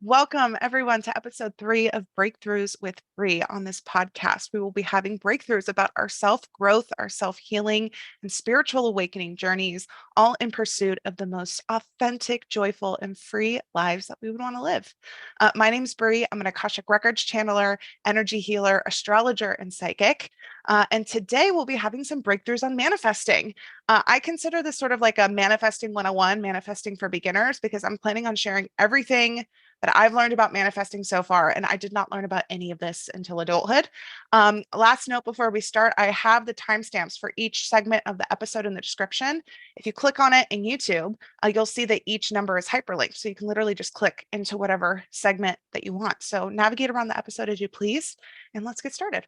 Welcome, everyone, to episode 3 of Breakthroughs with Bre. On this podcast, we will be having breakthroughs about our self-growth, our self-healing, and spiritual awakening journeys, all in pursuit of the most authentic, joyful, and free lives that we would want to live. My name's Bre. I'm an Akashic Records channeler, energy healer, astrologer, and psychic. And today we'll be having some breakthroughs on manifesting. I consider this sort of like a manifesting 101, manifesting for beginners, because I'm planning on sharing everything that I've learned about manifesting so far. And I did not learn about any of this until adulthood. Last note before we start, I have the timestamps for each segment of the episode in the description. If you click on it in YouTube, you'll see that each number is hyperlinked. So you can literally just click into whatever segment that you want. So navigate around the episode as you please, and let's get started.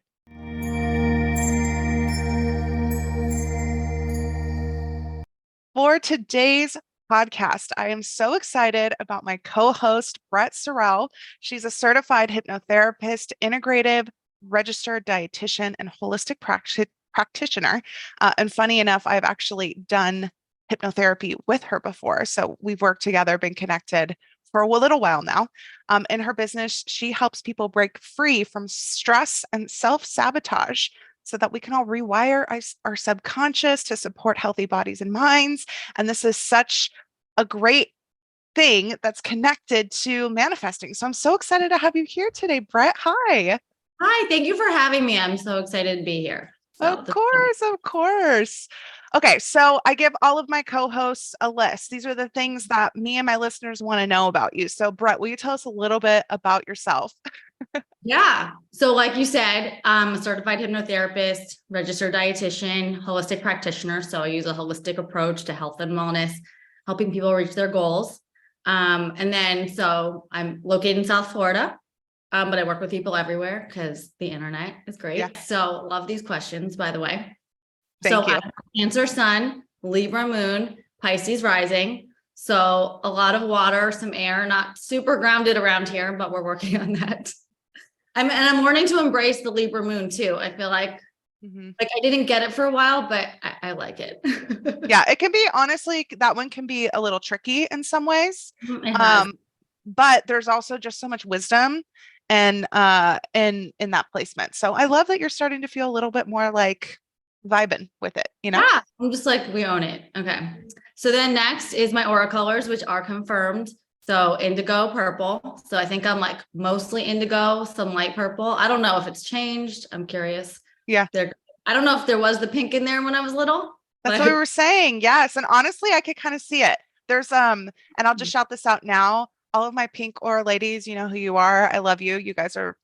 For today's podcast, I am so excited about my co-host, Brett Sorel. She's a certified hypnotherapist, integrative, registered dietitian, and holistic practitioner. And funny enough, I've actually done hypnotherapy with her before. So we've worked together, been connected for a little while now. In her business, she helps people break free from stress and self-sabotage so that we can all rewire our subconscious to support healthy bodies and minds. And this is such a great thing that's connected to manifesting. So I'm so excited to have you here today, Brett. Hi. Hi, thank you for having me. I'm so excited to be here. Of course. Okay, so I give all of my co-hosts a list. These are the things that me and my listeners want to know about you. So Brett, will you tell us a little bit about yourself? Yeah. So like you said, I'm a certified hypnotherapist, registered dietitian, holistic practitioner. So I use a holistic approach to health and wellness, helping people reach their goals. So I'm located in South Florida, but I work with people everywhere because the internet is great. Yeah. So love these questions, by the way. Thank you. I'm Cancer Sun, Libra Moon, Pisces Rising. So a lot of water, some air, not super grounded around here, but we're working on that. I'm learning to embrace the Libra Moon too. I feel like I didn't get it for a while, but I like it. Yeah, it can be, honestly, that one can be a little tricky in some ways. But there's also just so much wisdom and in that placement. So I love that you're starting to feel a little bit more like vibing with it, you know? Yeah, I'm just like, we own it. Okay. So then next is my aura colors, which are confirmed. So indigo, purple. So I think I'm like mostly indigo, some light purple. I don't know if it's changed. I'm curious. Yeah. I don't know if there was the pink in there when I was little. That's what we were saying. Yes. And honestly, I could kind of see it. There's, and I'll just shout this out now. All of my pink aura ladies, you know who you are. I love you. You guys are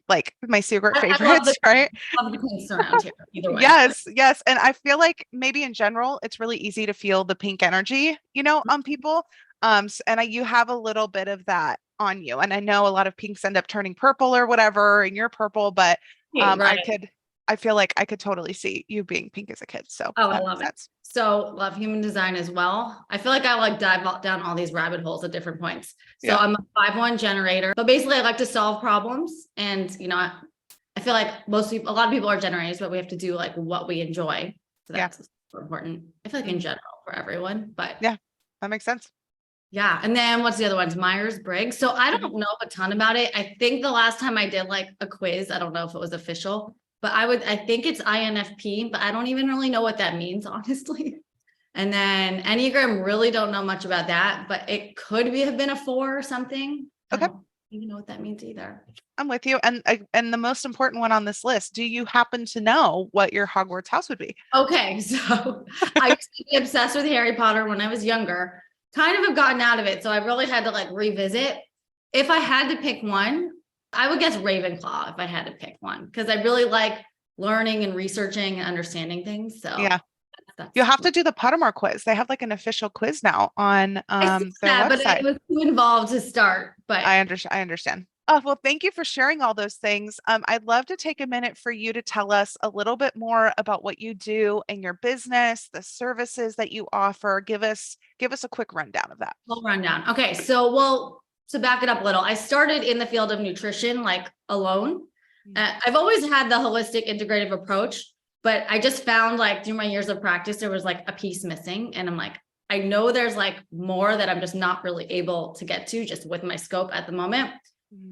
like my secret favorites, right? I love the pinks around here. Either way. Yes. And I feel like maybe in general, it's really easy to feel the pink energy, on people. You have a little bit of that on you. And I know a lot of pinks end up turning purple or whatever, and you're purple, but I feel like I could totally see you being pink as a kid. So I love it. So love human design as well. I feel like I like dive down all these rabbit holes at different points. So I'm a 5-1 generator, but basically I like to solve problems. And, I feel like a lot of people are generators, but we have to do like what we enjoy. So that's super important. I feel like in general for everyone, but yeah, that makes sense. Yeah. And then what's the other ones? Myers Briggs. So I don't know a ton about it. I think the last time I did like a quiz, I don't know if it was official, but I think it's INFP, but I don't even really know what that means, honestly. And then Enneagram, really don't know much about that, but it could have been a 4 or something. Okay. I don't even know what that means either. I'm with you. And the most important one on this list, do you happen to know what your Hogwarts house would be? Okay. So I used to be obsessed with Harry Potter when I was younger, kind of have gotten out of it. So I really had to like revisit. If I had to pick one, I would guess Ravenclaw if I had to pick one, because I really like learning and researching and understanding things. So yeah, you have to do the Pottermore quiz. They have like an official quiz now on their website. But it was too involved to start. But I understand. Oh, well, thank you for sharing all those things. I'd love to take a minute for you to tell us a little bit more about what you do in your business, the services that you offer. Give us a quick rundown of that. Full rundown. Okay, so to back it up a little, I started in the field of nutrition, like alone. I've always had the holistic integrative approach, but I just found like through my years of practice, there was like a piece missing. And I'm like, I know there's like more that I'm just not really able to get to just with my scope at the moment.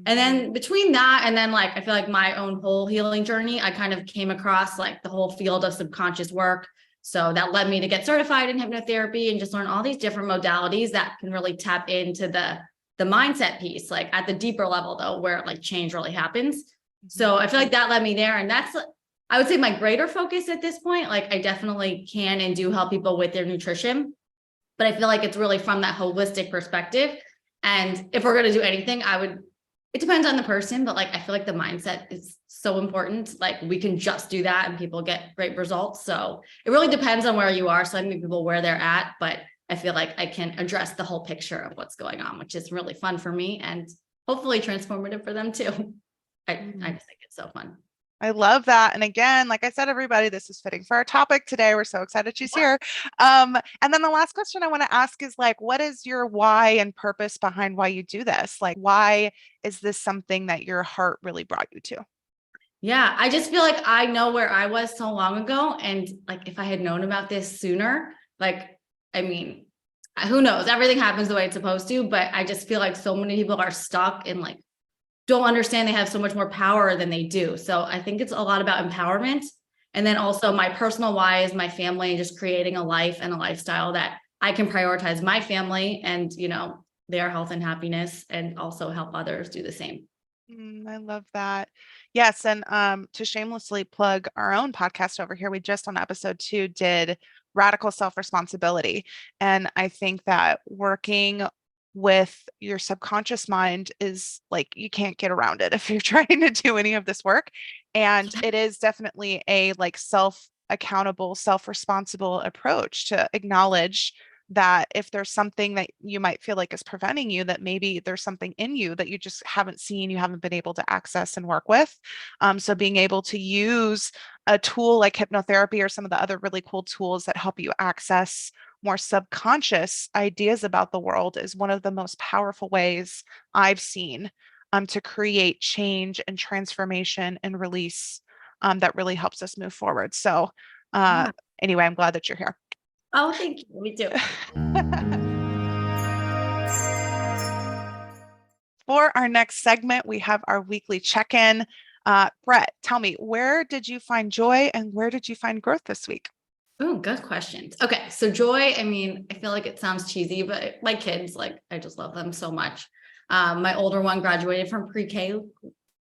And then between that and then like I feel like my own whole healing journey, I kind of came across like the whole field of subconscious work. So that led me to get certified in hypnotherapy and just learn all these different modalities that can really tap into the mindset piece, like at the deeper level though, where like change really happens. So I feel like that led me there. And that's, I would say, my greater focus at this point. Like I definitely can and do help people with their nutrition, but I feel like it's really from that holistic perspective. And if we're going to do anything, it depends on the person, but like, I feel like the mindset is so important. Like we can just do that and people get great results. So it really depends on where you are. So I meet people where they're at, but I feel like I can address the whole picture of what's going on, which is really fun for me and hopefully transformative for them too. I just think it's so fun. I love that. And again, like I said, everybody, this is fitting for our topic today. We're so excited she's here. And then the last question I want to ask is like, what is your why and purpose behind why you do this? Like, why is this something that your heart really brought you to? Yeah, I just feel like I know where I was so long ago. And like, if I had known about this sooner, like, I mean, who knows? Everything happens the way it's supposed to, but I just feel like so many people are stuck in like, don't understand they have so much more power than they do. So I think it's a lot about empowerment. And then also my personal why is my family and just creating a life and a lifestyle that I can prioritize my family and, you know, their health and happiness and also help others do the same. I love that. Yes. And to shamelessly plug our own podcast over here, we just on episode 2 did radical self-responsibility. And I think that working with your subconscious mind is like you can't get around it if you're trying to do any of this work. And it is definitely a like self-accountable, self-responsible approach to acknowledge that if there's something that you might feel like is preventing you, that maybe there's something in you that you just haven't seen, you haven't been able to access and work with. So being able to use a tool like hypnotherapy or some of the other really cool tools that help you access more subconscious ideas about the world is one of the most powerful ways I've seen to create change and transformation and release that really helps us move forward. So anyway, I'm glad that you're here. Oh, thank you. Me too. For our next segment, we have our weekly check-in. Brett, tell me, where did you find joy and where did you find growth this week? Oh, good questions. Okay. So joy, I mean, I feel like it sounds cheesy, but my kids, like, I just love them so much. My older one graduated from pre-K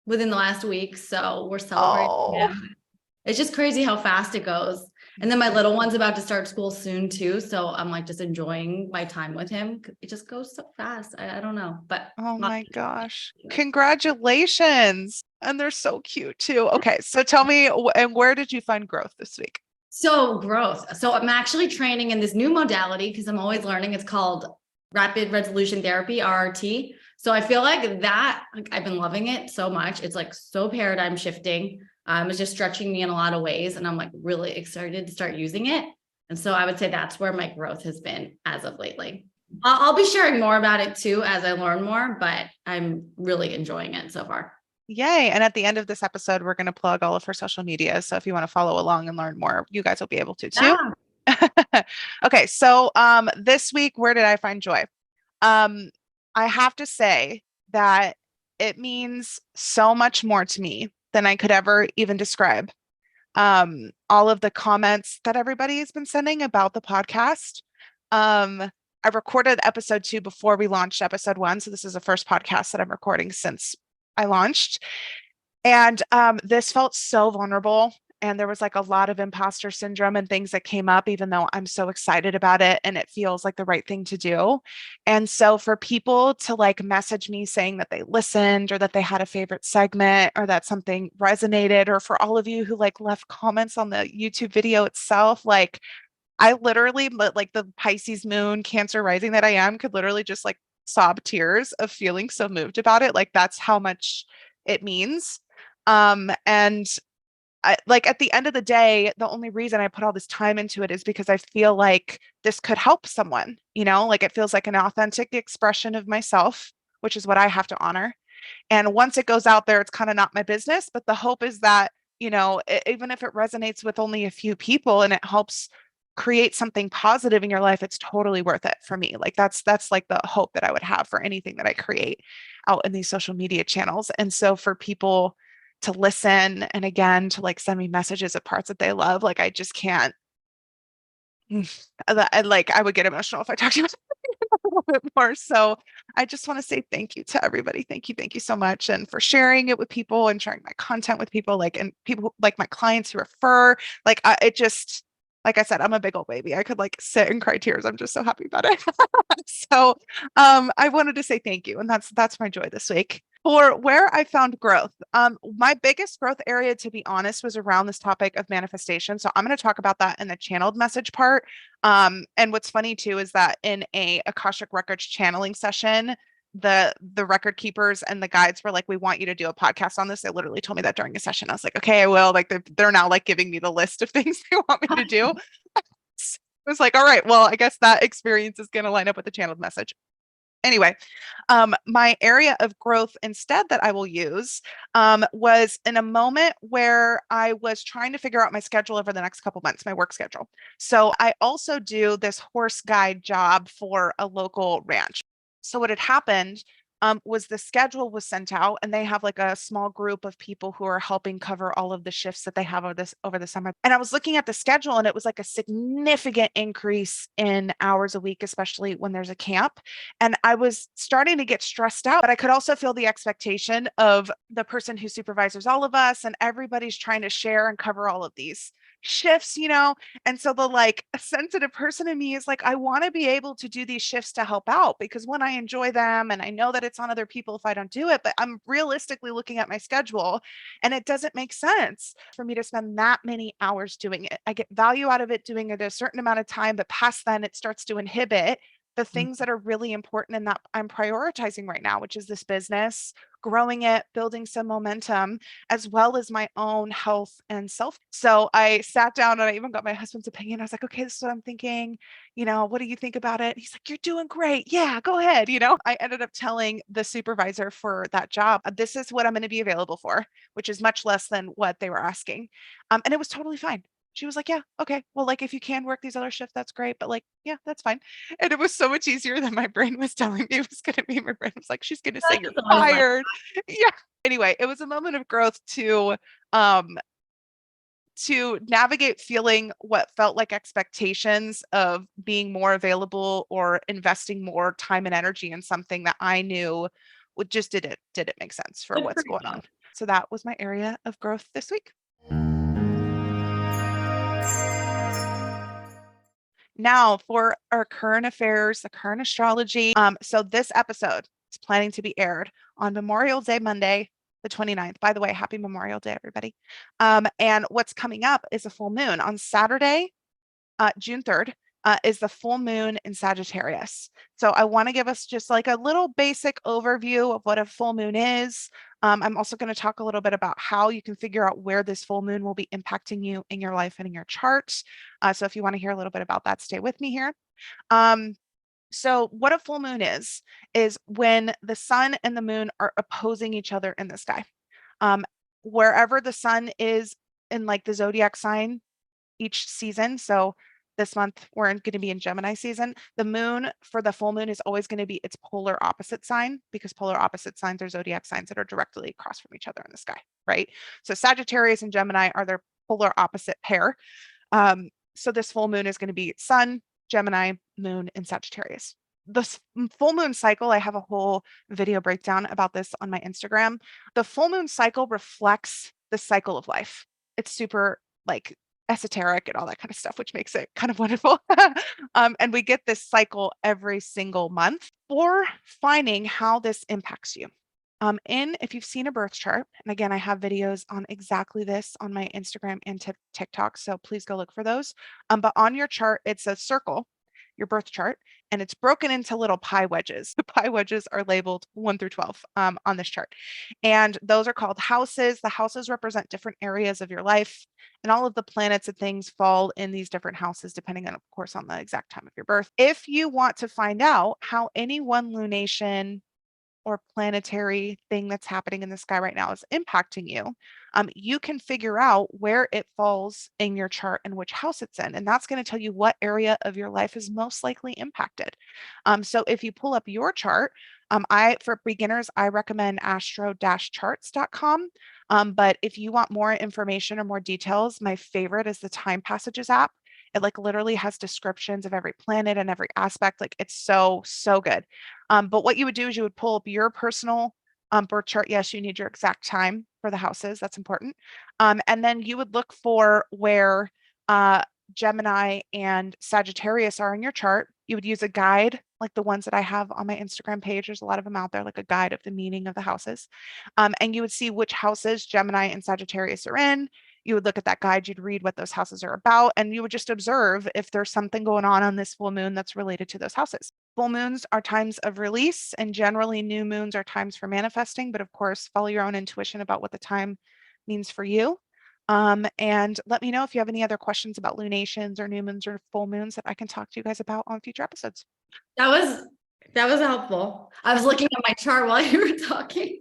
within the last week. So we're celebrating him. It's just crazy how fast it goes. And then my little one's about to start school soon too. So I'm like just enjoying my time with him. It just goes so fast. I don't know, but oh my gosh, congratulations. And they're so cute too. Okay. So tell me, and where did you find growth this week? So growth. So I'm actually training in this new modality because I'm always learning. It's called rapid resolution therapy, RRT. So I feel like that, like I've been loving it so much. It's like so paradigm shifting. It's just stretching me in a lot of ways. And I'm like really excited to start using it. And so I would say that's where my growth has been as of lately. I'll be sharing more about it too as I learn more, but I'm really enjoying it so far. Yay. And at the end of this episode, we're going to plug all of her social media. So if you want to follow along and learn more, you guys will be able to too. Yeah. Okay. So this week, where did I find joy? I have to say that it means so much more to me than I could ever even describe. All of the comments that everybody has been sending about the podcast. I recorded episode 2 before we launched episode 1. So this is the first podcast that I'm recording since I launched. And this felt so vulnerable. And there was like a lot of imposter syndrome and things that came up, even though I'm so excited about it and it feels like the right thing to do. And so for people to like message me saying that they listened or that they had a favorite segment or that something resonated, or for all of you who like left comments on the YouTube video itself, like I literally, like the Pisces moon, Cancer rising that I am, could literally just like sob tears of feeling so moved about it. Like that's how much it means. And like at the end of the day, the only reason I put all this time into it is because I feel like this could help someone, you know, like it feels like an authentic expression of myself, which is what I have to honor. And once it goes out there, it's kind of not my business, but the hope is that, you know, even if it resonates with only a few people and it helps create something positive in your life, it's totally worth it for me. Like that's like the hope that I would have for anything that I create out in these social media channels. And so for people to listen and again to like send me messages of parts that they love, like I just can't. I would get emotional if I talked about it a little bit more. So I just want to say thank you to everybody. Thank you so much, and for sharing it with people and sharing my content with people, like and people like my clients who refer. Like it just, like I said, I'm a big old baby. I could like sit and cry tears. I'm just so happy about it. So I wanted to say thank you, and that's my joy this week. For where I found growth, my biggest growth area, to be honest, was around this topic of manifestation. So I'm going to talk about that in the channeled message part. And what's funny too is that in a Akashic Records channeling session, the record keepers and the guides were like, "We want you to do a podcast on this." They literally told me that during a session. I was like, "Okay, I will." Like they're now like giving me the list of things they want me to do. So I was like, "All right, well, I guess that experience is going to line up with the channeled message." Anyway, my area of growth instead that I will use was in a moment where I was trying to figure out my schedule over the next couple months, my work schedule. So I also do this horse guide job for a local ranch. So what had happened was the schedule was sent out, and they have like a small group of people who are helping cover all of the shifts that they have over the summer. And I was looking at the schedule, and it was like a significant increase in hours a week, especially when there's a camp. And I was starting to get stressed out, but I could also feel the expectation of the person who supervises all of us, and everybody's trying to share and cover all of these shifts, you know? And so the like a sensitive person in me is like, I want to be able to do these shifts to help out because when I enjoy them and I know that it's on other people if I don't do it, but I'm realistically looking at my schedule and it doesn't make sense for me to spend that many hours doing it. I get value out of it doing it a certain amount of time, but past then it starts to inhibit the things that are really important and that I'm prioritizing right now, which is this business, growing it, building some momentum, as well as my own health and self. So I sat down and I even got my husband's opinion. I was like, okay, this is what I'm thinking. You know, what do you think about it? He's like, you're doing great. Yeah, go ahead. You know, I ended up telling the supervisor for that job, this is what I'm going to be available for, which is much less than what they were asking. And it was totally fine. She was like, yeah, okay. Well, like if you can work these other shifts, that's great. But like, yeah, that's fine. And it was so much easier than my brain was telling me it was going to be. My brain was like, she's going to say you're It's always like, fired. Yeah. Anyway, it was a moment of growth um to navigate feeling what felt like expectations of being more available or investing more time and energy in something that I knew would just didn't make sense for good what's for going you. on. So that was my area of growth this week. Now for our current affairs, the current astrology. So this episode is planning to be aired on Memorial Day Monday, the 29th. By the way, happy Memorial Day, everybody. And what's coming up is a full moon on Saturday, June 3rd. Is the full moon in Sagittarius. So I want to give us just like a little basic overview of what a full moon is. I'm also going to talk a little bit about how you can figure out where this full moon will be impacting you in your life and in your chart. So if you want to hear a little bit about that, stay with me here. Um, so what a full moon is when the sun and the moon are opposing each other in the sky. Um, Wherever the sun is in like the zodiac sign each season. So this month we're going to be in Gemini season. The moon for the full moon is always going to be its polar opposite sign because polar opposite signs are zodiac signs that are directly across from each other in the sky, right? So Sagittarius and Gemini are their polar opposite pair. So this full moon is going to be Sun, Gemini, Moon, and Sagittarius. The full moon cycle, I have a whole video breakdown about this on my Instagram. The full moon cycle reflects the cycle of life. It's super like esoteric and all that kind of stuff, which makes it kind of wonderful. And we get this cycle every single month for finding how this impacts you. If you've seen a birth chart, and again, I have videos on exactly this on my Instagram and TikTok, so please go look for those. But on your chart, it's a circle, your birth chart, and it's broken into little pie wedges. The pie wedges are labeled 1 through 12 on this chart. And those are called houses. The houses represent different areas of your life, and all of the planets and things fall in these different houses, depending on, of course, on the exact time of your birth. If you want to find out how any one lunation or planetary thing that's happening in the sky right now is impacting you, you can figure out where it falls in your chart and which house it's in. And that's going to tell you what area of your life is most likely impacted. So if you pull up your chart, for beginners, I recommend astro-charts.com. But if you want more information or more details, my favorite is the Time Passages app. It like literally has descriptions of every planet and every aspect. Like it's so, so good. But what you would do is you would pull up your personal birth chart. Yes, you need your exact time for the houses. That's important. And then you would look for where Gemini and Sagittarius are in your chart. You would use a guide like the ones that I have on my Instagram page. There's a lot of them out there, like a guide of the meaning of the houses. And you would see which houses Gemini and Sagittarius are in. You would look at that guide, you'd read what those houses are about, and you would just observe if there's something going on this full moon that's related to those houses. Full moons are times of release, and generally new moons are times for manifesting. But of course, follow your own intuition about what the time means for you. And let me know if you have any other questions about lunations or new moons or full moons that I can talk to you guys about on future episodes. That was helpful. I was looking at my chart while you were talking.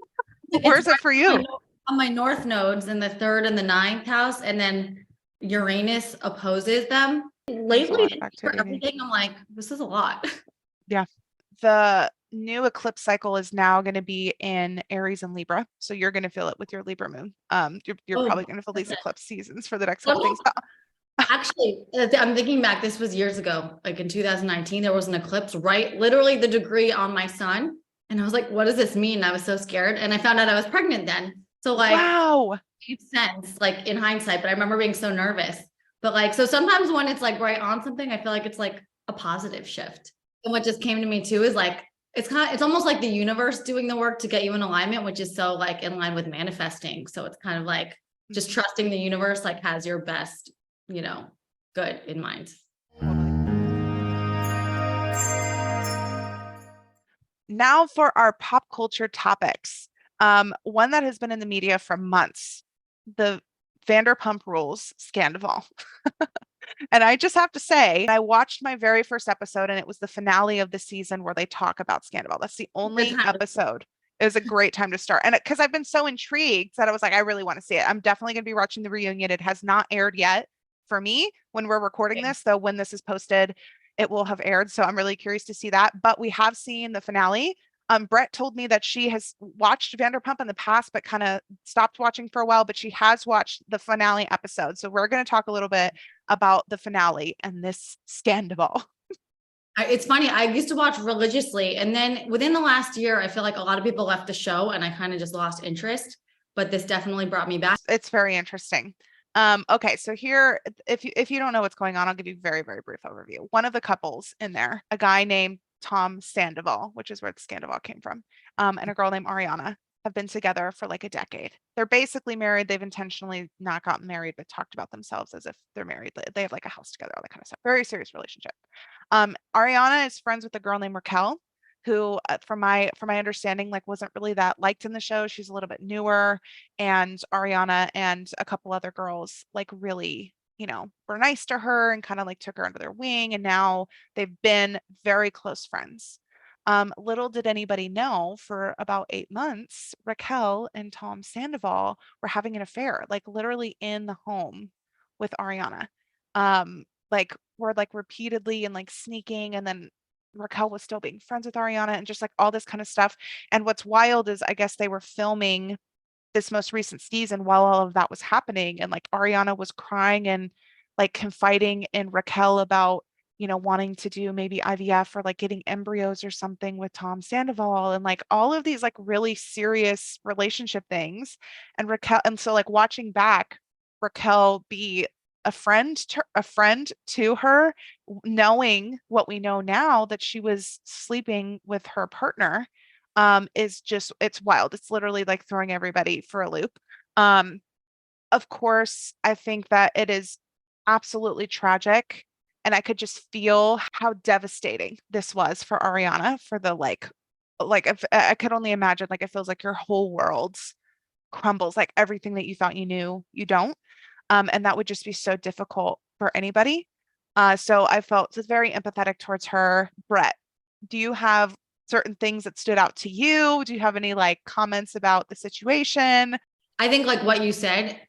Where's it for you? On my north nodes in the 3rd and the 9th house, and then Uranus opposes them. Lately, for everything, I'm like, this is a lot. Yeah. The new eclipse cycle is now going to be in Aries and Libra. So you're going to feel it with your Libra moon. You're probably going to feel these eclipse seasons for the next couple things. Actually, I'm thinking back, this was years ago, like in 2019, there was an eclipse, right? Literally the degree on my sun. And I was like, what does this mean? I was so scared. And I found out I was pregnant then. So like, wow, it made sense, like in hindsight, but I remember being so nervous. But like, so sometimes when it's like right on something, I feel like it's like a positive shift. And what just came to me too is like, it's almost like the universe doing the work to get you in alignment, which is so like in line with manifesting. So it's kind of like just trusting the universe, like has your best, good in mind. Now for our pop culture topics. One that has been in the media for months, the Vanderpump Rules Scandoval. And I just have to say, I watched my very first episode and it was the finale of the season where they talk about Scandoval. That's the only episode. It was a great time to start. And because I've been so intrigued that I was like, I really want to see it. I'm definitely going to be watching the reunion. It has not aired yet for me when we're recording this, though when this is posted, it will have aired. So I'm really curious to see that. But we have seen the finale. Brett told me that she has watched Vanderpump in the past, but kind of stopped watching for a while, but she has watched the finale episode. So we're going to talk a little bit about the finale and this Scandoval. It's funny. I used to watch religiously. And then within the last year, I feel like a lot of people left the show and I kind of just lost interest, but this definitely brought me back. It's very interesting. Okay, so here, if you don't know what's going on, I'll give you a very, very brief overview. One of the couples in there, a guy named Tom Sandoval, which is where the Scandoval came from, and a girl named Ariana have been together for like a decade. They're basically married. They've intentionally not gotten married, but talked about themselves as if they're married. They have like a house together, all that kind of stuff. Very serious relationship. Ariana is friends with a girl named Raquel, who, from my understanding, like wasn't really that liked in the show. She's a little bit newer, and Ariana and a couple other girls like really, were nice to her and kind of like took her under their wing. And now they've been very close friends. Little did anybody know, for about 8 months, Raquel and Tom Sandoval were having an affair, like literally in the home with Ariana. Like were like repeatedly and like sneaking, and then Raquel was still being friends with Ariana and just like all this kind of stuff. And what's wild is I guess they were filming this most recent season while all of that was happening. And like Ariana was crying and like confiding in Raquel about, wanting to do maybe IVF or like getting embryos or something with Tom Sandoval and like all of these like really serious relationship things. And Raquel, and so like watching back, Raquel be a friend to her, knowing what we know now that she was sleeping with her partner, is just, it's wild. It's literally like throwing everybody for a loop. Of course, I think that it is absolutely tragic, and I could just feel how devastating this was for Ariana, for the like if, I could only imagine, like it feels like your whole world crumbles, like everything that you thought you knew, you don't. And that would just be so difficult for anybody. So I felt very empathetic towards her. Brett, do you have certain things that stood out to you? Do you have any like comments about the situation? I think like what you said,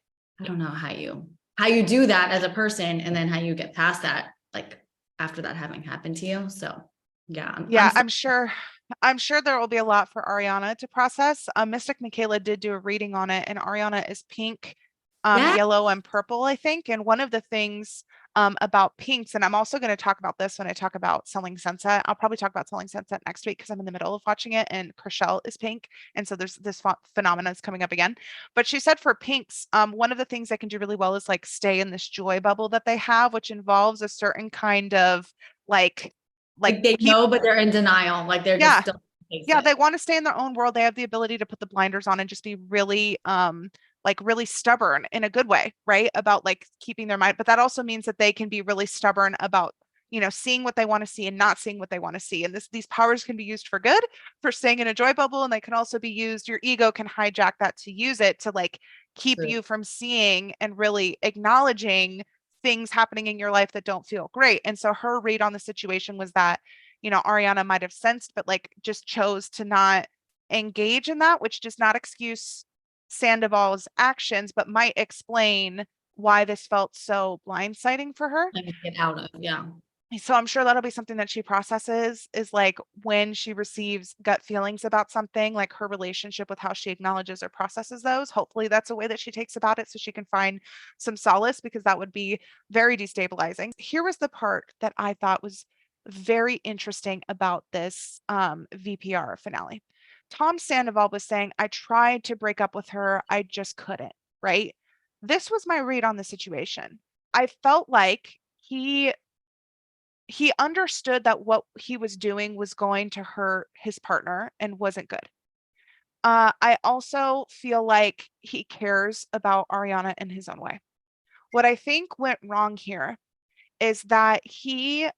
I don't know how you do that as a person and then how you get past that, like after that having happened to you. So yeah, Yeah, I'm sure there will be a lot for Ariana to process. Mystic Michaela did do a reading on it, and Ariana is pink, yeah, yellow, and purple, I think. And one of the things about pinks, and I'm also going to talk about this when I talk about Selling Sunset. I'll probably talk about Selling Sunset next week because I'm in the middle of watching it, and Chriselle is pink, and so there's this phenomena is coming up again. But she said for pinks, one of the things they can do really well is like stay in this joy bubble that they have, which involves a certain kind of like like like they keep know, but they're in denial. Like they're just yeah still face yeah, it. they want to stay in their own world. They have the ability to put the blinders on and just be really like really stubborn in a good way, right? About like keeping their mind, but that also means that they can be really stubborn about, seeing what they want to see and not seeing what they want to see. And these powers can be used for good, for staying in a joy bubble, and they can also be used, your ego can hijack that to use it to like keep True. you from seeing and really acknowledging things happening in your life that don't feel great. And so her read on the situation was that Ariana might have sensed, but like just chose to not engage in that, which does not excuse Sandoval's actions, but might explain why this felt so blindsiding for her. Like get out of, yeah. So I'm sure that'll be something that she processes, is like when she receives gut feelings about something, like her relationship with how she acknowledges or processes those. Hopefully that's a way that she takes about it so she can find some solace, because that would be very destabilizing. Here was the part that I thought was very interesting about this VPR finale. Tom Sandoval was saying, I tried to break up with her, I just couldn't, right? This was my read on the situation. I felt like he understood that what he was doing was going to hurt his partner and wasn't good. I also feel like he cares about Ariana in his own way. What I think went wrong here is that he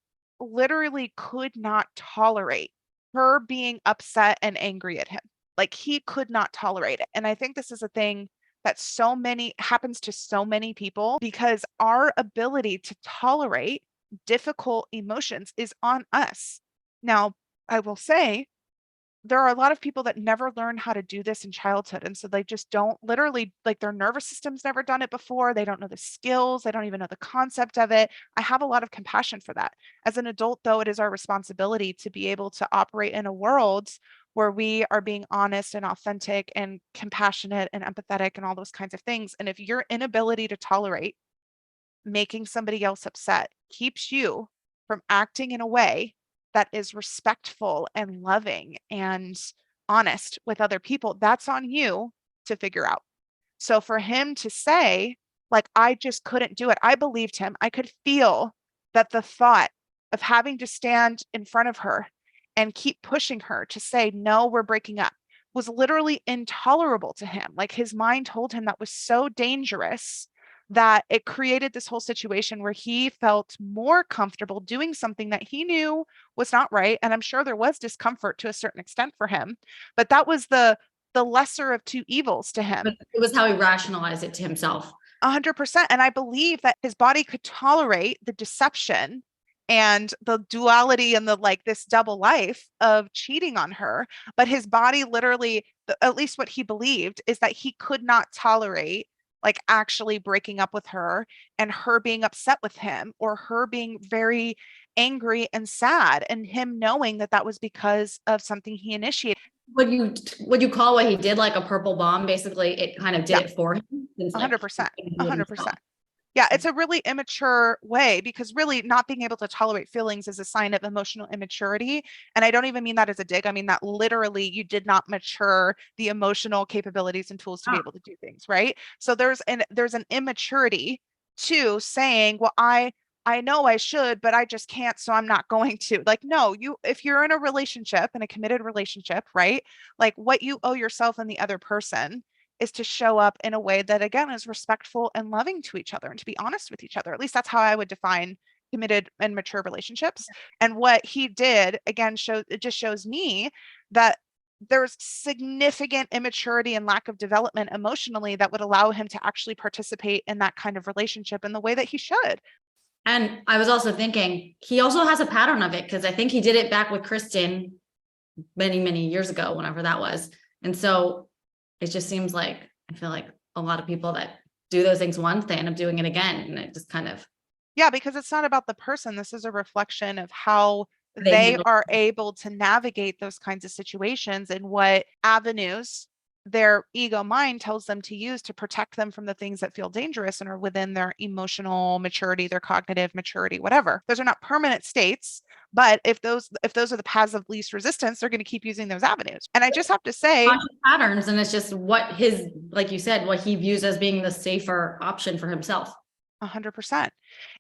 literally could not tolerate her being upset and angry at him. Like he could not tolerate it. And I think this is a thing that so many happens to so many people, because our ability to tolerate difficult emotions is on us. Now, I will say there are a lot of people that never learn how to do this in childhood. And so they just don't, literally, like their nervous system's never done it before. They don't know the skills. They don't even know the concept of it. I have a lot of compassion for that. As an adult, though, it is our responsibility to be able to operate in a world where we are being honest and authentic and compassionate and empathetic and all those kinds of things. And if your inability to tolerate making somebody else upset keeps you from acting in a way that is respectful and loving and honest with other people, that's on you to figure out. So for him to say, like, I just couldn't do it, I believed him. I could feel that the thought of having to stand in front of her and keep pushing her to say, no, we're breaking up, was literally intolerable to him. Like his mind told him that was so dangerous that it created this whole situation where he felt more comfortable doing something that he knew was not right. And I'm sure there was discomfort to a certain extent for him, but that was the lesser of two evils to But him. it was how he rationalized it to himself. 100%. And I believe that his body could tolerate the deception and the duality and the like this double life of cheating on her. But his body literally, at least what he believed, is that he could not tolerate like actually breaking up with her and her being upset with him, or her being very angry and sad, and him knowing that that was because of something he initiated. Would you call what he did like a purple bomb? Basically, it kind of did Yeah, it for him since like he 100%. couldn't do it himself. 100%. Yeah, it's a really immature way, because really not being able to tolerate feelings is a sign of emotional immaturity. And I don't even mean that as a dig. I mean that literally you did not mature the emotional capabilities and tools to be Ah, able to do things, right? So there's an immaturity to saying, well, I know I should, but I just can't, so I'm not going to. Like, no, if you're in a relationship, in a committed relationship, right? Like what you owe yourself and the other person is to show up in a way that again is respectful and loving to each other and to be honest with each other. At least that's how I would define committed and mature relationships. And what he did again it just shows me that there's significant immaturity and lack of development emotionally that would allow him to actually participate in that kind of relationship in the way that he should. and I was also thinking he also has a pattern of it because I think he did it back with Kristen many, many years ago, whenever that was. And so it just seems like, I feel like a lot of people that do those things once, they end up doing it again. And it just kind of, Yeah, because it's not about the person. This is a reflection of how they they handle. are able to navigate those kinds of situations and what avenues their ego mind tells them to use to protect them from the things that feel dangerous and are within their emotional maturity, their cognitive maturity, whatever. Those are not permanent states, but if those are the paths of least resistance, they're going to keep using those avenues. And I just have to say, Patterns, and it's just what his, like you said, what he views as being the safer option for himself. 100%.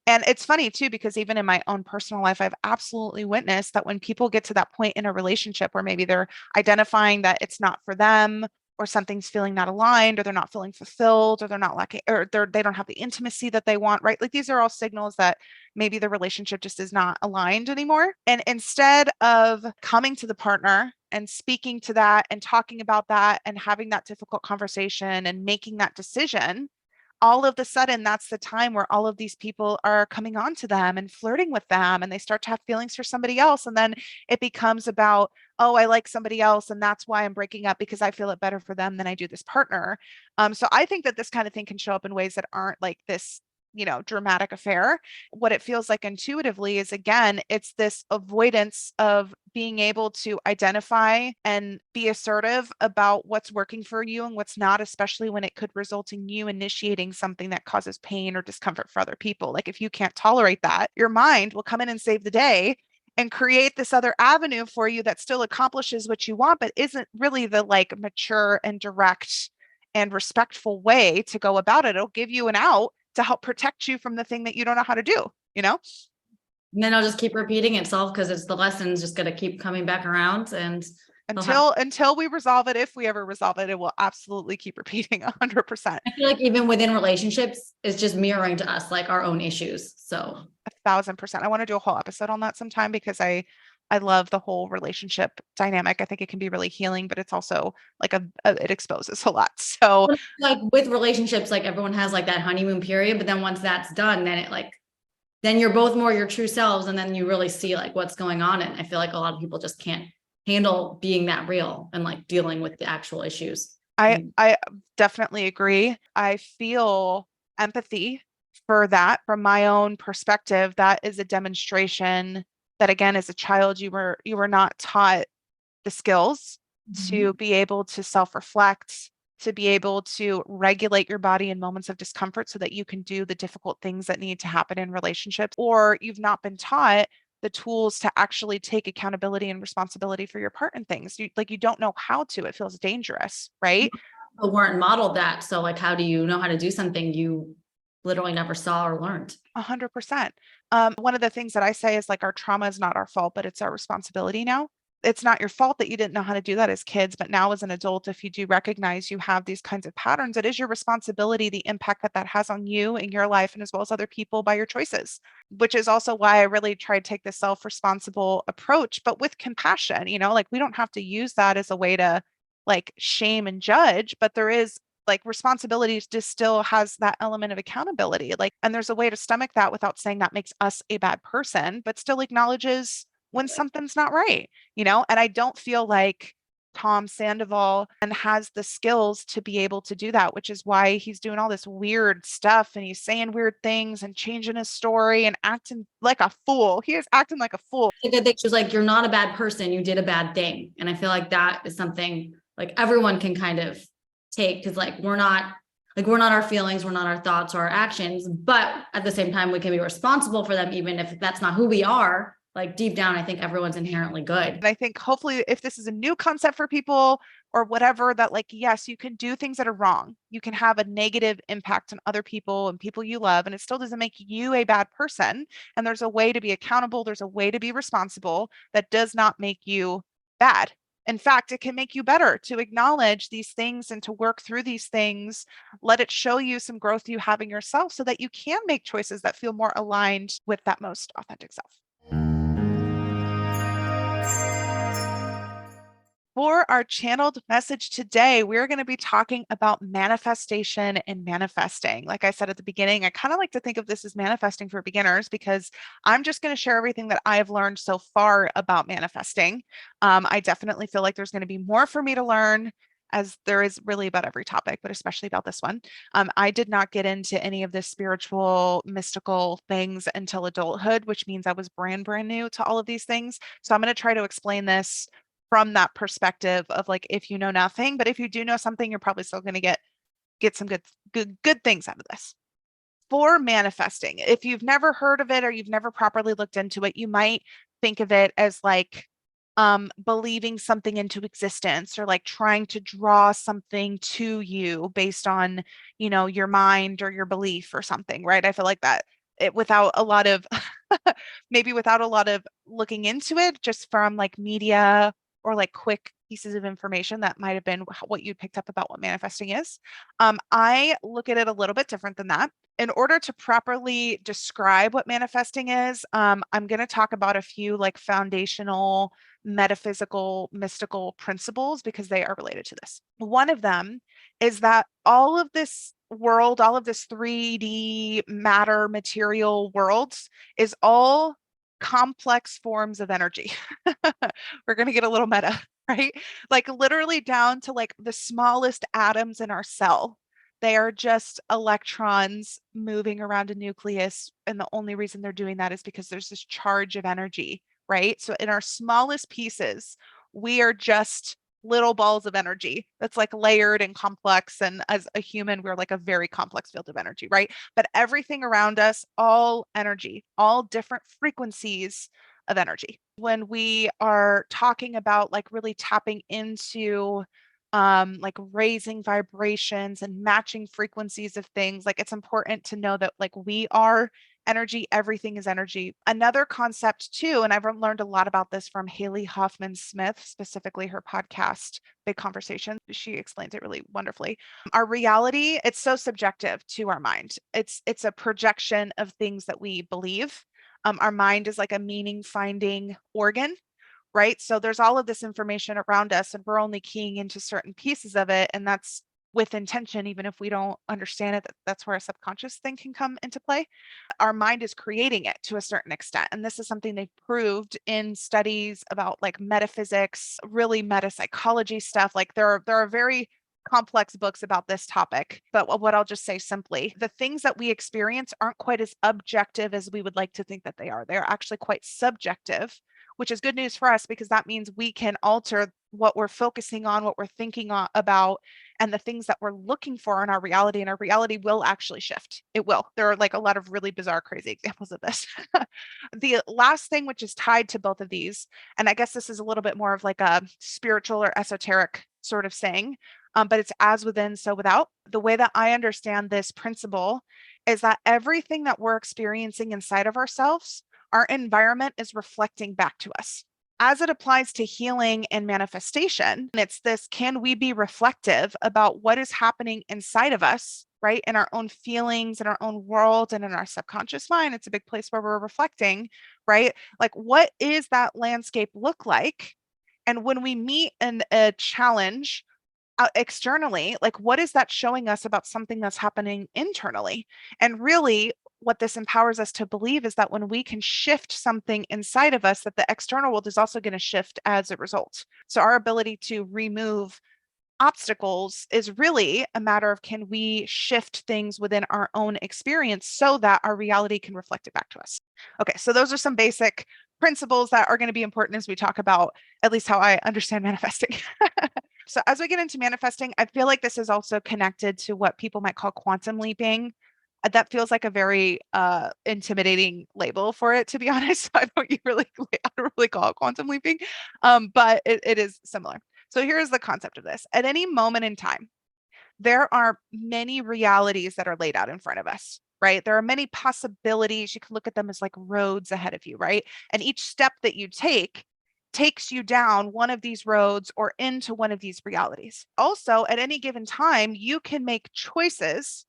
And it's funny too, because even in my own personal life, I've absolutely witnessed that when people get to that point in a relationship where maybe they're identifying that it's not for them, or something's feeling not aligned, or they're not feeling fulfilled, or they're not lacking, or they don't have the intimacy that they want, right? Like these are all signals that maybe the relationship just is not aligned anymore. And instead of coming to the partner and speaking to that and talking about that and having that difficult conversation and making that decision, all of the sudden that's the time where all of these people are coming on to them and flirting with them, and they start to have feelings for somebody else, and then it becomes about, oh, I like somebody else and that's why I'm breaking up, because I feel it better for them than I do this partner. So I think that this kind of thing can show up in ways that aren't like this, dramatic affair. What it feels like intuitively is, again, it's this avoidance of being able to identify and be assertive about what's working for you and what's not, especially when it could result in you initiating something that causes pain or discomfort for other people. Like if you can't tolerate that, your mind will come in and save the day and create this other avenue for you that still accomplishes what you want, but isn't really the like mature and direct and respectful way to go about it. It'll give you an out to help protect you from the thing that you don't know how to do, you know? And then I'll just keep repeating itself because it's the lesson's just going to keep coming back around, and they'll have. Until we resolve it, if we ever resolve it, it will absolutely keep repeating 100%. I feel like even within relationships, it's just mirroring to us like our own issues. So 1,000%. I want to do a whole episode on that sometime, because I love the whole relationship dynamic. I think it can be really healing, but it's also like it exposes a lot. So like with relationships, like everyone has like that honeymoon period, but then once that's done, then it like, then you're both more your true selves, and then you really see like what's going on. And I feel like a lot of people just can't handle being that real and like dealing with the actual issues. I definitely agree. I feel empathy for that from my own perspective. That is a demonstration that, again, as a child, you were not taught the skills to be able to self-reflect, to be able to regulate your body in moments of discomfort so that you can do the difficult things that need to happen in relationships, or you've not been taught the tools to actually take accountability and responsibility for your part in things. You don't know how to. It feels dangerous, right? But weren't modeled that. So like, how do you know how to do something you literally never saw or learned? 100%. One of the things that I say is like, our trauma is not our fault, but it's our responsibility now. It's not your fault that you didn't know how to do that as kids, but now as an adult, if you do recognize you have these kinds of patterns, it is your responsibility, the impact that that has on you in your life and as well as other people by your choices, which is also why I really try to take the self-responsible approach, but with compassion. Like we don't have to use that as a way to like shame and judge, but there is like responsibility just still has that element of accountability. Like, and there's a way to stomach that without saying that makes us a bad person, but still acknowledges when something's not right, And I don't feel like Tom Sandoval and has the skills to be able to do that, which is why he's doing all this weird stuff and he's saying weird things and changing his story and acting like a fool. He is acting like a fool. The good thing was like, you're not a bad person. You did a bad thing. And I feel like that is something like everyone can kind of take, because like we're not our feelings, we're not our thoughts or our actions, but at the same time we can be responsible for them even if that's not who we are. Like deep down I think everyone's inherently good. And I think hopefully if this is a new concept for people or whatever, that like, yes, you can do things that are wrong, you can have a negative impact on other people and people you love, and it still doesn't make you a bad person, and there's a way to be accountable, there's a way to be responsible that does not make you bad. In fact, it can make you better to acknowledge these things and to work through these things. Let it show you some growth you have in yourself so that you can make choices that feel more aligned with that most authentic self. For our channeled message today, we're going to be talking about manifestation and manifesting. Like I said at the beginning, I kind of like to think of this as manifesting for beginners because I'm just going to share everything that I've learned so far about manifesting. I definitely feel like there's going to be more for me to learn, as there is really about every topic, but especially about this one. I did not get into any of the spiritual, mystical things until adulthood, which means I was brand new to all of these things. So I'm going to try to explain this from that perspective of like, if you know nothing, but if you do know something, you're probably still going to get some good things out of this. For manifesting, if you've never heard of it or you've never properly looked into it, you might think of it as like believing something into existence or like trying to draw something to you based on, your mind or your belief or something, right? I feel like that without a lot of maybe without a lot of looking into it, just from like media or like quick pieces of information, that might have been what you picked up about what manifesting is. I look at it a little bit different than that. In order to properly describe what manifesting is, I'm going to talk about a few like foundational metaphysical, mystical principles because they are related to this. One of them is that all of this world, all of this 3D matter material worlds is all complex forms of energy. We're going to get a little meta, right? Like literally down to like the smallest atoms in our cell. They are just electrons moving around a nucleus. And the only reason they're doing that is because there's this charge of energy, right? So in our smallest pieces, we are just little balls of energy that's like layered and complex. And as a human, we're like a very complex field of energy, right? But everything around us, all energy, all different frequencies of energy. When we are talking about like really tapping into like raising vibrations and matching frequencies of things, like it's important to know that like we are energy, everything is energy. Another concept too, and I've learned a lot about this from Haley Hoffman Smith, specifically her podcast, Big Conversation. She explains it really wonderfully. Our reality, it's so subjective to our mind. It's a projection of things that we believe. Our mind is like a meaning finding organ, right? So there's all of this information around us, and we're only keying into certain pieces of it. And that's with intention, even if we don't understand it, that's where a subconscious thing can come into play. Our mind is creating it to a certain extent. And this is something they've proved in studies about like metaphysics, really meta psychology stuff. Like there are very complex books about this topic. But what I'll just say simply, the things that we experience aren't quite as objective as we would like to think that they are. They're actually quite subjective, which is good news for us because that means we can alter what we're focusing on, what we're thinking about, and the things that we're looking for in our reality. And our reality will actually shift. It will. There are like a lot of really bizarre, crazy examples of this. The last thing, which is tied to both of these, and I guess this is a little bit more of like a spiritual or esoteric sort of saying, but it's as within, so without. The way that I understand this principle is that everything that we're experiencing inside of ourselves, our environment is reflecting back to us. As it applies to healing and manifestation, it's this: can we be reflective about what is happening inside of us, right? In our own feelings, in our own world, and in our subconscious mind? It's a big place where we're reflecting, right? Like, what is that landscape look like? And when we meet a challenge externally, like what is that showing us about something that's happening internally? And really, what this empowers us to believe is that when we can shift something inside of us, that the external world is also going to shift as a result. So our ability to remove obstacles is really a matter of, can we shift things within our own experience so that our reality can reflect it back to us? Okay, so those are some basic principles that are going to be important as we talk about at least how I understand manifesting. So as we get into manifesting, I feel like this is also connected to what people might call quantum leaping. That feels like a very intimidating label for it, to be honest. I don't really call it quantum leaping, but it is similar. So here's the concept of this. At any moment in time, there are many realities that are laid out in front of us, right? There are many possibilities. You can look at them as like roads ahead of you, right? And each step that you take takes you down one of these roads or into one of these realities. Also, at any given time, you can make choices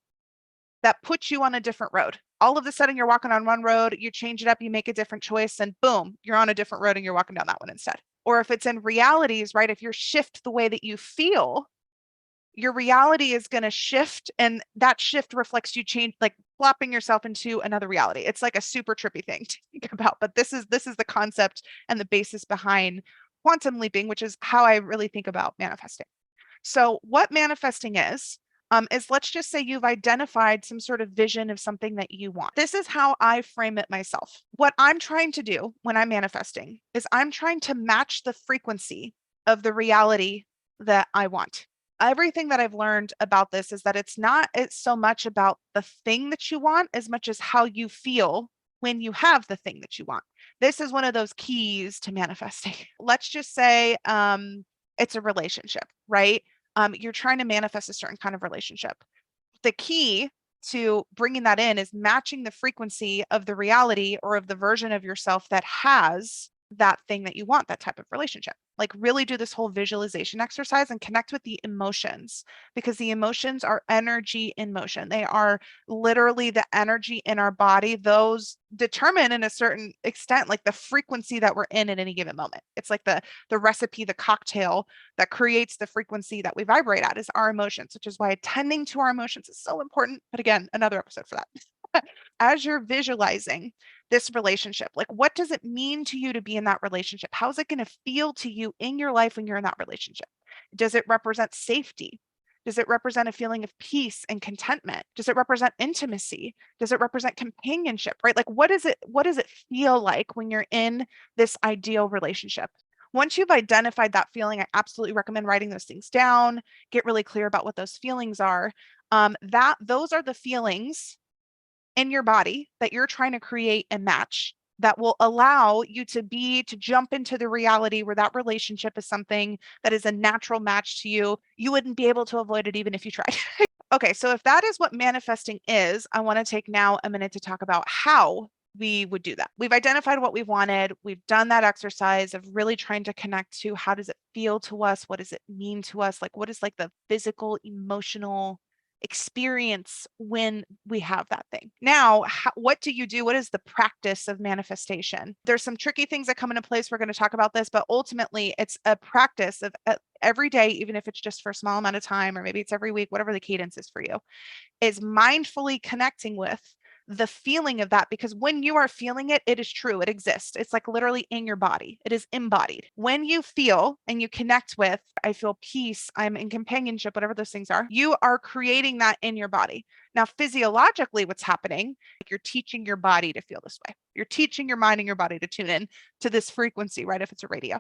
that put you on a different road. All of a sudden, you're walking on one road, you change it up, you make a different choice, and boom, you're on a different road and you're walking down that one instead. Or if it's in realities, right? If you shift the way that you feel, your reality is going to shift, and that shift reflects you change, like flopping yourself into another reality. It's like a super trippy thing to think about, but this is the concept and the basis behind quantum leaping, which is how I really think about manifesting. So what manifesting is let's just say you've identified some sort of vision of something that you want. This is how I frame it myself. What I'm trying to do when I'm manifesting is I'm trying to match the frequency of the reality that I want. Everything that I've learned about this is that it's so much about the thing that you want as much as how you feel when you have the thing that you want. This is one of those keys to manifesting. Let's just say it's a relationship, right? You're trying to manifest a certain kind of relationship. The key to bringing that in is matching the frequency of the reality or of the version of yourself that has that thing that you want, that type of relationship. Like really do this whole visualization exercise and connect with the emotions, because the emotions are energy in motion. They are literally the energy in our body. Those determine in a certain extent like the frequency that we're in at any given moment. It's like the recipe, the cocktail that creates the frequency that we vibrate at is our emotions, which is why attending to our emotions is so important. But again, another episode for that. As you're visualizing this relationship, like what does it mean to you to be in that relationship? How's it going to feel to you in your life when you're in that relationship? Does it represent safety? Does it represent a feeling of peace and contentment? Does it represent intimacy? Does it represent companionship, right? Like what does it feel like when you're in this ideal relationship? Once you've identified that feeling, I absolutely recommend writing those things down, get really clear about what those feelings are. Those are the feelings in your body that you're trying to create and match that will allow you to jump into the reality where that relationship is something that is a natural match to you. You wouldn't be able to avoid it even if you tried. Okay, so if that is what manifesting is, I want to take now a minute to talk about how we would do that. We've identified what we wanted. We've done that exercise of really trying to connect to how does it feel to us? What does it mean to us? Like, what is like the physical, emotional experience when we have that thing? Now, what do you do? What is the practice of manifestation? There's some tricky things that come into place. We're going to talk about this, but ultimately it's a practice of every day, even if it's just for a small amount of time, or maybe it's every week, whatever the cadence is for you, is mindfully connecting with the feeling of that, because when you are feeling it, it is true. It exists. It's like literally in your body. It is embodied. When you feel and you connect with, I feel peace, I'm in companionship, whatever those things are, you are creating that in your body. Now, physiologically, what's happening, like you're teaching your body to feel this way. You're teaching your mind and your body to tune in to this frequency, right? If it's a radio.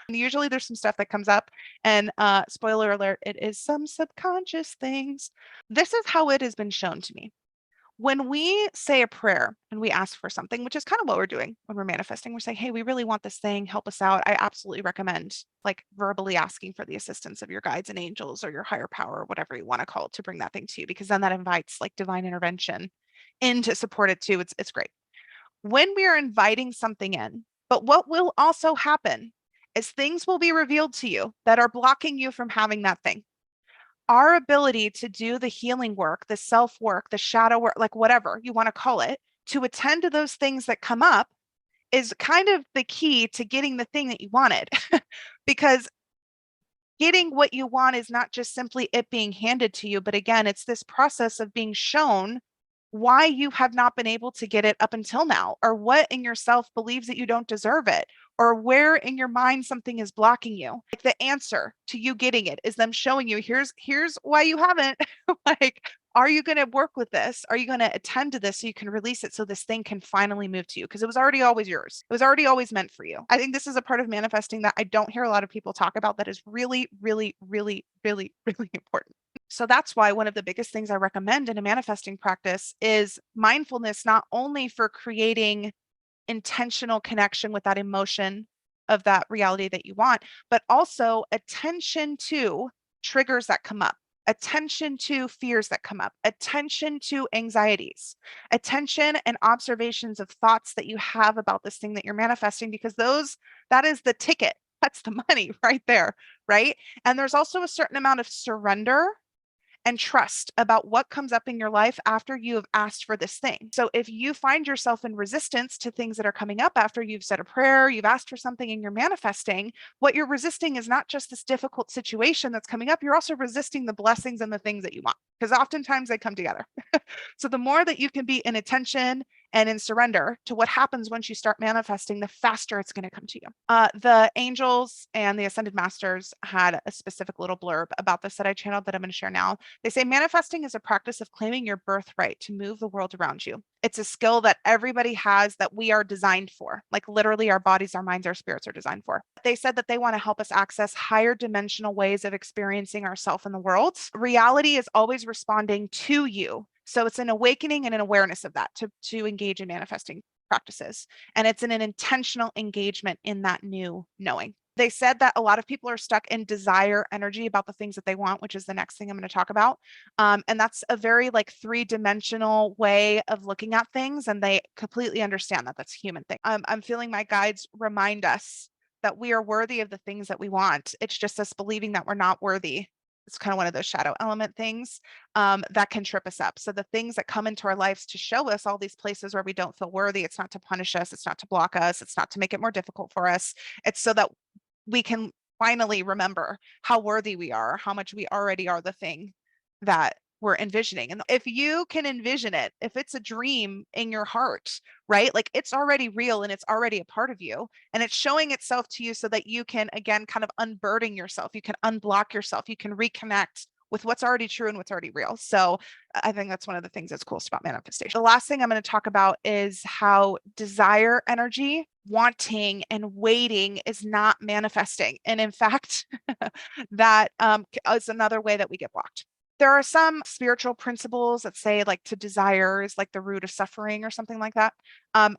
And usually there's some stuff that comes up, and spoiler alert, it is some subconscious things. This is how it has been shown to me. When we say a prayer and we ask for something, which is kind of what we're doing when we're manifesting, we're saying, hey, we really want this thing, help us out. I absolutely recommend like verbally asking for the assistance of your guides and angels or your higher power, or whatever you want to call it, to bring that thing to you, because then that invites like divine intervention in to support it too. It's great. When we are inviting something in, but what will also happen is things will be revealed to you that are blocking you from having that thing. Our ability to do the healing work, the self work, the shadow work, like whatever you want to call it, to attend to those things that come up is kind of the key to getting the thing that you wanted. Because getting what you want is not just simply it being handed to you, but again, it's this process of being shown why you have not been able to get it up until now, or what in yourself believes that you don't deserve it, or where in your mind something is blocking you. Like the answer to you getting it is them showing you, here's why you haven't. Like, are you going to work with this? Are you going to attend to this so you can release it, so this thing can finally move to you? Because it was already always yours. It was already always meant for you. I think this is a part of manifesting that I don't hear a lot of people talk about that is really, really, really, really, really important. So that's why one of the biggest things I recommend in a manifesting practice is mindfulness, not only for creating intentional connection with that emotion of that reality that you want, but also attention to triggers that come up, attention to fears that come up, attention to anxieties, attention and observations of thoughts that you have about this thing that you're manifesting, because that is the ticket. That's the money right there, right? And there's also a certain amount of surrender and trust about what comes up in your life after you have asked for this thing. So if you find yourself in resistance to things that are coming up after you've said a prayer, you've asked for something and you're manifesting, what you're resisting is not just this difficult situation that's coming up, you're also resisting the blessings and the things that you want, because oftentimes they come together. So the more that you can be in attention and in surrender to what happens once you start manifesting, the faster it's going to come to you. The angels and the ascended masters had a specific little blurb about this that I channeled that I'm going to share now. They say manifesting is a practice of claiming your birthright to move the world around you. It's a skill that everybody has, that we are designed for. Like literally our bodies, our minds, our spirits are designed for. They said that they want to help us access higher dimensional ways of experiencing ourselves in the world. Reality is always responding to you. So it's an awakening and an awareness of that to engage in manifesting practices. And it's an intentional engagement in that new knowing. They said that a lot of people are stuck in desire energy about the things that they want, which is the next thing I'm going to talk about. And that's a very like three-dimensional way of looking at things. And they completely understand that that's a human thing. I'm feeling my guides remind us that we are worthy of the things that we want. It's just us believing that we're not worthy. It's kind of one of those shadow element things that can trip us up. So the things that come into our lives to show us all these places where we don't feel worthy, it's not to punish us, it's not to block us, it's not to make it more difficult for us. It's so that we can finally remember how worthy we are, how much we already are the thing that we're envisioning. And if you can envision it, if it's a dream in your heart, right? Like it's already real and it's already a part of you, and it's showing itself to you so that you can, again, kind of unburden yourself. You can unblock yourself. You can reconnect with what's already true and what's already real. So I think that's one of the things that's coolest about manifestation. The last thing I'm going to talk about is how desire energy, wanting and waiting is not manifesting. And in fact, that is another way that we get blocked. There are some spiritual principles that say like to desire is like the root of suffering or something like that.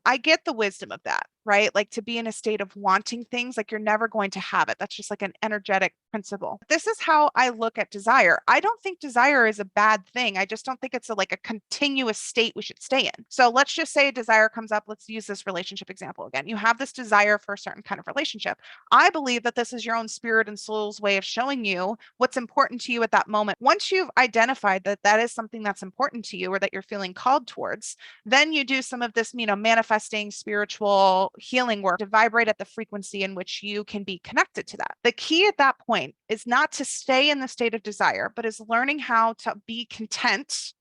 I get the wisdom of that, right? Like to be in a state of wanting things, like you're never going to have it. That's just like an energetic principle. This is how I look at desire. I don't think desire is a bad thing. I just don't think it's like a continuous state we should stay in. So let's just say desire comes up. Let's use this relationship example again. You have this desire for a certain kind of relationship. I believe that this is your own spirit and soul's way of showing you what's important to you at that moment. Once you've identified that that is something that's important to you or that you're feeling called towards, then you do some of this, manifesting spiritual healing work to vibrate at the frequency in which you can be connected to that. The key at that point is not to stay in the state of desire, but is learning how to be content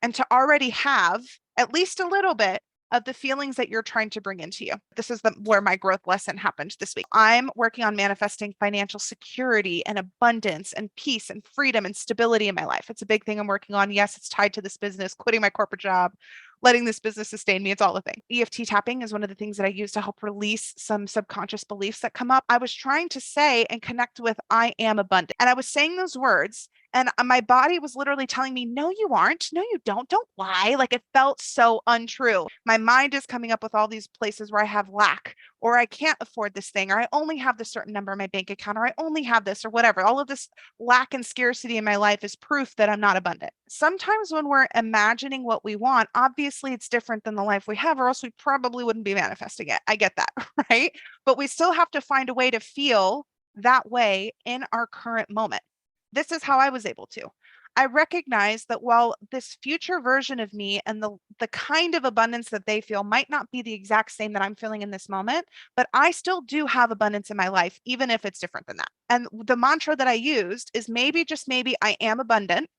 and to already have at least a little bit of the feelings that you're trying to bring into you. This is where my growth lesson happened this week. I'm working on manifesting financial security and abundance and peace and freedom and stability in my life. It's a big thing I'm working on. Yes, it's tied to this business, quitting my corporate job, letting this business sustain me. It's all a thing. EFT tapping is one of the things that I use to help release some subconscious beliefs that come up. I was trying to say and connect with I am abundant. And I was saying those words and my body was literally telling me, no, you aren't. No, you don't. Don't lie. Like it felt so untrue. My mind is coming up with all these places where I have lack, or I can't afford this thing, or I only have this certain number in my bank account, or I only have this, or whatever. All of this lack and scarcity in my life is proof that I'm not abundant. Sometimes when we're imagining what we want, obviously it's different than the life we have, or else we probably wouldn't be manifesting it. I get that, right? But we still have to find a way to feel that way in our current moment. This is how I was able to. I recognize that while this future version of me and the kind of abundance that they feel might not be the exact same that I'm feeling in this moment, but I still do have abundance in my life, even if it's different than that. And the mantra that I used is maybe, just maybe, I am abundant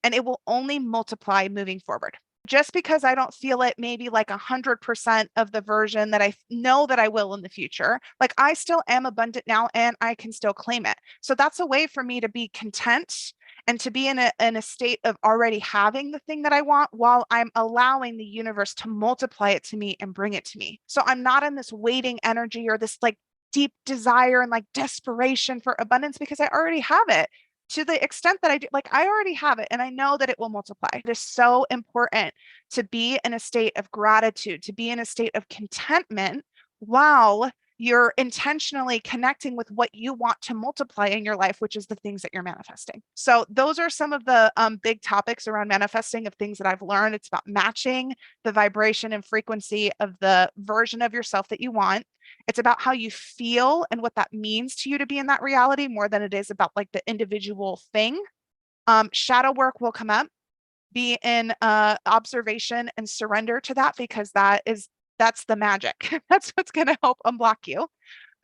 and it will only multiply moving forward. Just because I don't feel it maybe like 100% of the version that I know that I will in the future, like I still am abundant now and I can still claim it. So that's a way for me to be content and to be in a state of already having the thing that I want while I'm allowing the universe to multiply it to me and bring it to me. So I'm not in this waiting energy or this like deep desire and like desperation for abundance because I already have it. To the extent that I do, like I already have it and I know that it will multiply. It is so important to be in a state of gratitude, to be in a state of contentment while you're intentionally connecting with what you want to multiply in your life, which is the things that you're manifesting. So those are some of the big topics around manifesting of things that I've learned. It's about matching the vibration and frequency of the version of yourself that you want. It's about how you feel and what that means to you to be in that reality more than it is about like the individual thing. Shadow work will come up. Be in observation and surrender to that, because that's the magic. That's what's going to help unblock you.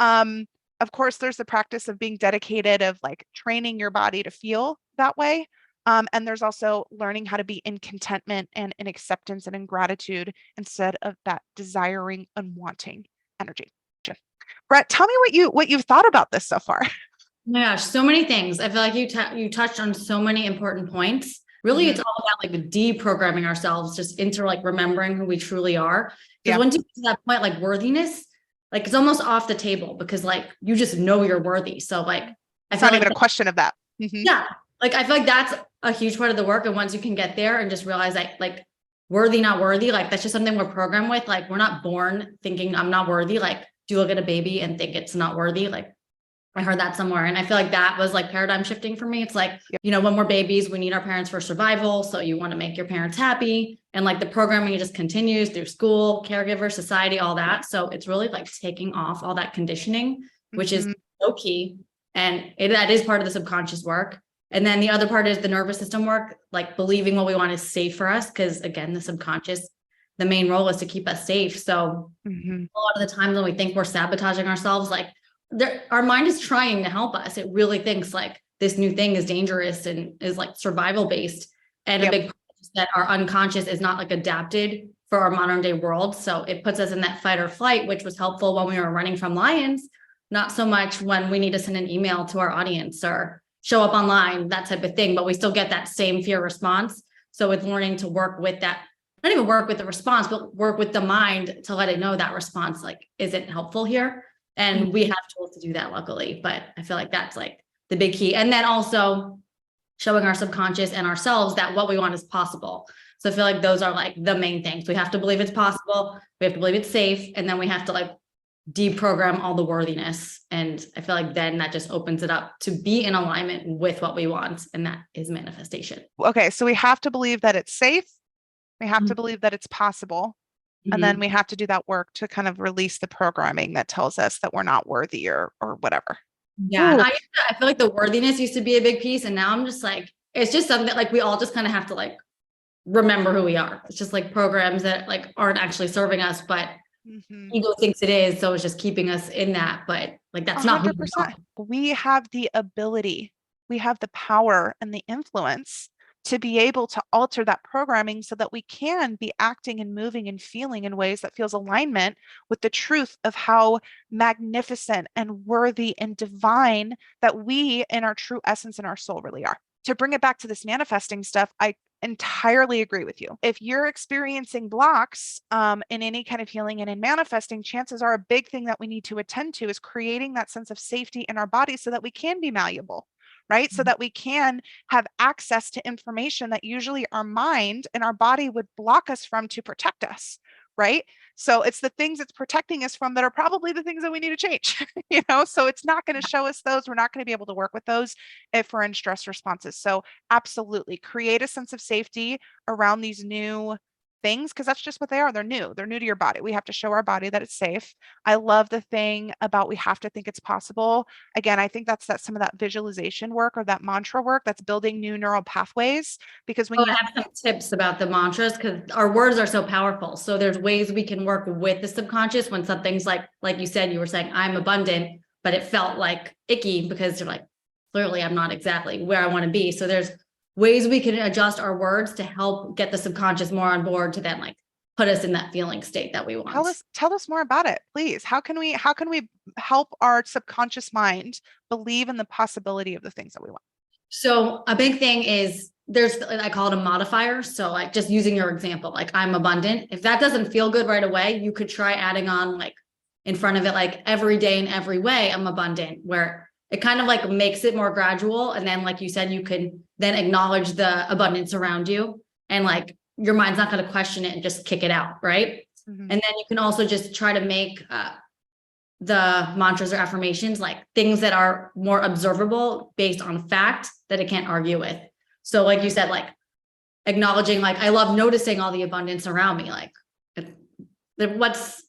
Of course, there's the practice of being dedicated, of like training your body to feel that way. And there's also learning how to be in contentment and in acceptance and in gratitude instead of that desiring and wanting energy. Brett, tell me what you've thought about this so far. Oh my gosh, so many things. I feel like you touched on so many important points. Really, it's all about like deprogramming ourselves just into like remembering who we truly are. Because once you get to that point, like worthiness, like it's almost off the table, because like you just know you're worthy. So like it's not even a question of that. Yeah. Like I feel like that's a huge part of the work. And once you can get there and just realize that like worthy, not worthy, like that's just something we're programmed with. Like we're not born thinking I'm not worthy. Like do you look at a baby and think it's not worthy? Like I heard that somewhere. And I feel like that was like paradigm shifting for me. It's like, you know, when we're babies, we need our parents for survival. So you want to make your parents happy. And like the programming just continues through school, caregiver, society, all that. So it's really like taking off all that conditioning, which is so key. And that is part of the subconscious work. And then the other part is the nervous system work, like believing what we want is safe for us. Because again, the subconscious, the main role is to keep us safe. So a lot of the times when we think we're sabotaging ourselves, like our mind is trying to help us. It really thinks like this new thing is dangerous and is like survival based. And a big part is that our unconscious is not like adapted for our modern day world. So it puts us in that fight or flight, which was helpful when we were running from lions, not so much when we need to send an email to our audience or show up online, that type of thing. But we still get that same fear response. So it's learning to work with that, not even work with the response, but work with the mind to let it know that response, like, isn't helpful here. And we have tools to do that, luckily. But I feel like that's like the big key. And then also showing our subconscious and ourselves that what we want is possible. So I feel like those are like the main things. We have to believe it's possible. We have to believe it's safe. And then we have to like deprogram all the worthiness. And I feel like then that just opens it up to be in alignment with what we want. And that is manifestation. Okay. So we have to believe that it's safe. We have to believe that it's possible. And then we have to do that work to kind of release the programming that tells us that we're not worthy or whatever. Yeah. And I feel like the worthiness used to be a big piece. And now I'm just like, it's just something that like we all just kind of have to like remember who we are. It's just like programs that like aren't actually serving us, but ego thinks it is. So it's just keeping us in that. But like that's 100%. Not who we are. We have the ability, we have the power and the influence to be able to alter that programming so that we can be acting and moving and feeling in ways that feels alignment with the truth of how magnificent and worthy and divine that we in our true essence and our soul really are. To bring it back to this manifesting stuff, I entirely agree with you. If you're experiencing blocks in any kind of healing and in manifesting, chances are a big thing that we need to attend to is creating that sense of safety in our body so that we can be malleable. Right? So that we can have access to information that usually our mind and our body would block us from to protect us. Right? So it's the things it's protecting us from that are probably the things that we need to change, you know? So it's not going to show us those. We're not going to be able to work with those if we're in stress responses. So absolutely create a sense of safety around these new things, because that's just what they are. They're new to your body. We have to show our body that it's safe. I love the thing about we have to think it's possible. Again, I think that's some of that visualization work or that mantra work that's building new neural pathways, because when I have some tips about the mantras, because our words are so powerful. So there's ways we can work with the subconscious when something's like you said, you were saying I'm abundant, but it felt like icky because you're like, clearly I'm not exactly where I want to be. So there's ways we can adjust our words to help get the subconscious more on board to then like put us in that feeling state that we want. Tell us more about it, please. How can we help our subconscious mind believe in the possibility of the things that we want? So a big thing is I call it a modifier. So like just using your example, like I'm abundant. If that doesn't feel good right away, you could try adding on like in front of it, like every day in every way, I'm abundant, where it kind of like makes it more gradual. And then, like you said, you can then acknowledge the abundance around you and like your mind's not going to question it and just kick it out. Right. And then you can also just try to make the mantras or affirmations, like things that are more observable based on fact that it can't argue with. So like you said, like acknowledging, like, I love noticing all the abundance around me. Like what's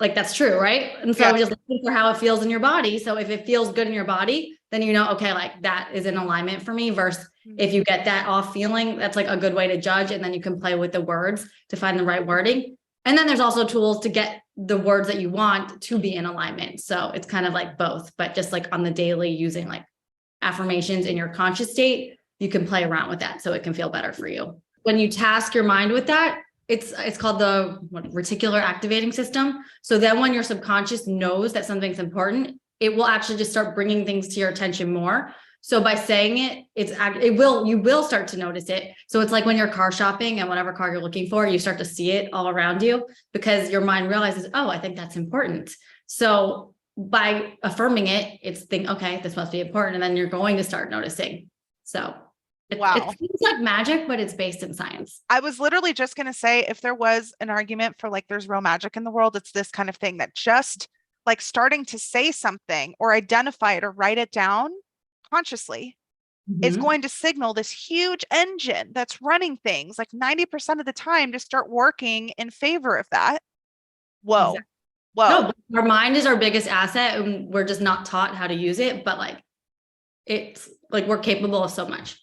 like, that's true. Right. And so just looking for how it feels in your body. So if it feels good in your body, then, you know, okay, like that is in alignment for me versus If you get that off feeling, that's like a good way to judge. And then you can play with the words to find the right wording. And then there's also tools to get the words that you want to be in alignment. So it's kind of like both, but just like on the daily using like affirmations in your conscious state, you can play around with that so it can feel better for you. When you task your mind with that, it's called the reticular activating system. So then when your subconscious knows that something's important, it will actually just start bringing things to your attention more. So by saying you will start to notice it. So it's like when you're car shopping and whatever car you're looking for, you start to see it all around you because your mind realizes, oh, I think that's important. So by affirming it, it's okay, this must be important. And then you're going to start noticing. So wow. It seems like magic, but it's based in science. I was literally just going to say, if there was an argument for like, there's real magic in the world, it's this kind of thing that just like starting to say something or identify it or write it down consciously is going to signal this huge engine that's running things like 90% of the time to start working in favor of that. Whoa. Exactly. Whoa. No, our mind is our biggest asset and we're just not taught how to use it, but like it's like we're capable of so much.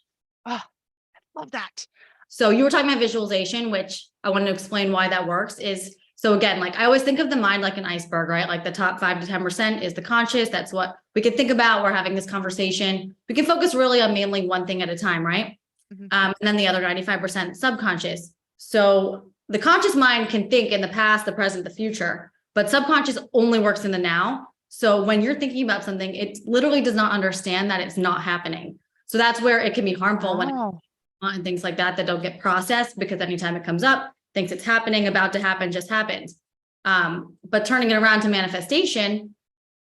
Oh, I love that. So you were talking about visualization, which I wanted to explain why that works is, so again, like I always think of the mind like an iceberg, right? Like the top 5 to 10% is the conscious. That's what we can think about. We're having this conversation. We can focus really on mainly one thing at a time, right? And then the other 95% subconscious. So the conscious mind can think in the past, the present, the future, but subconscious only works in the now. So when you're thinking about something, it literally does not understand that it's not happening. So that's where it can be harmful when and things like that don't get processed, because anytime it comes up, thinks it's happening, about to happen, just happens. But turning it around to manifestation,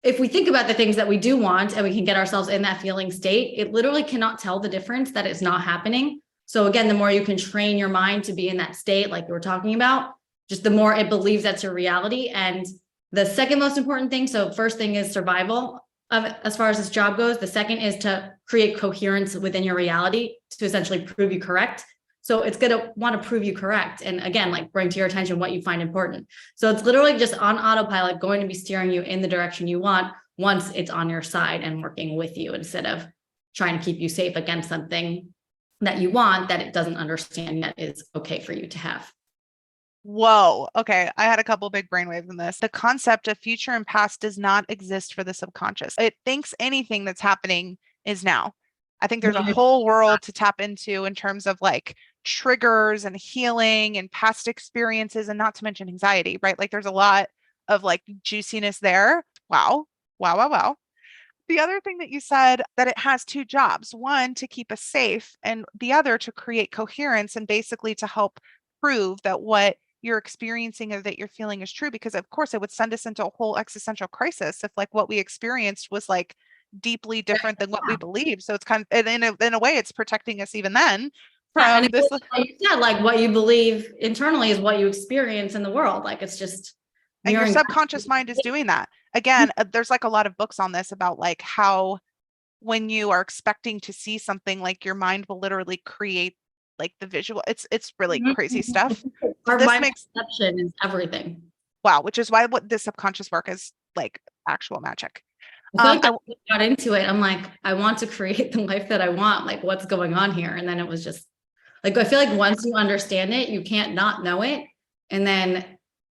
if we think about the things that we do want and we can get ourselves in that feeling state, it literally cannot tell the difference that it's not happening. So again, the more you can train your mind to be in that state, like you were talking about, just the more it believes that's your reality. And the second most important thing, so first thing is survival of as far as this job goes. The second is to create coherence within your reality to essentially prove you correct. So it's going to want to prove you correct. And again, like bring to your attention what you find important. So it's literally just on autopilot going to be steering you in the direction you want once it's on your side and working with you, instead of trying to keep you safe against something that you want that it doesn't understand yet is okay for you to have. Whoa. Okay. I had a couple big brainwaves in this. The concept of future and past does not exist for the subconscious. It thinks anything that's happening is now. I think there's a whole world to tap into in terms of like triggers and healing and past experiences, and not to mention anxiety, right? Like there's a lot of like juiciness there. Wow. Wow. Wow. Wow. The other thing that you said, that it has 2 jobs, one to keep us safe and the other to create coherence and basically to help prove that what you're experiencing or that you're feeling is true, because of course it would send us into a whole existential crisis if like what we experienced was like deeply different than what we believe. So it's kind of in a way it's protecting us even then from this. Like you said, like what you believe internally is what you experience in the world. Like it's just, and your subconscious mind is doing that. Again, there's like a lot of books on this about like how when you are expecting to see something, like your mind will literally create like the visual. It's really crazy stuff. Our mind perception is everything. Wow, which is why what this subconscious work is like actual magic. I got into it. I'm like, I want to create the life that I want. Like, what's going on here? And then it was just like, I feel like once you understand it, you can't not know it. And then,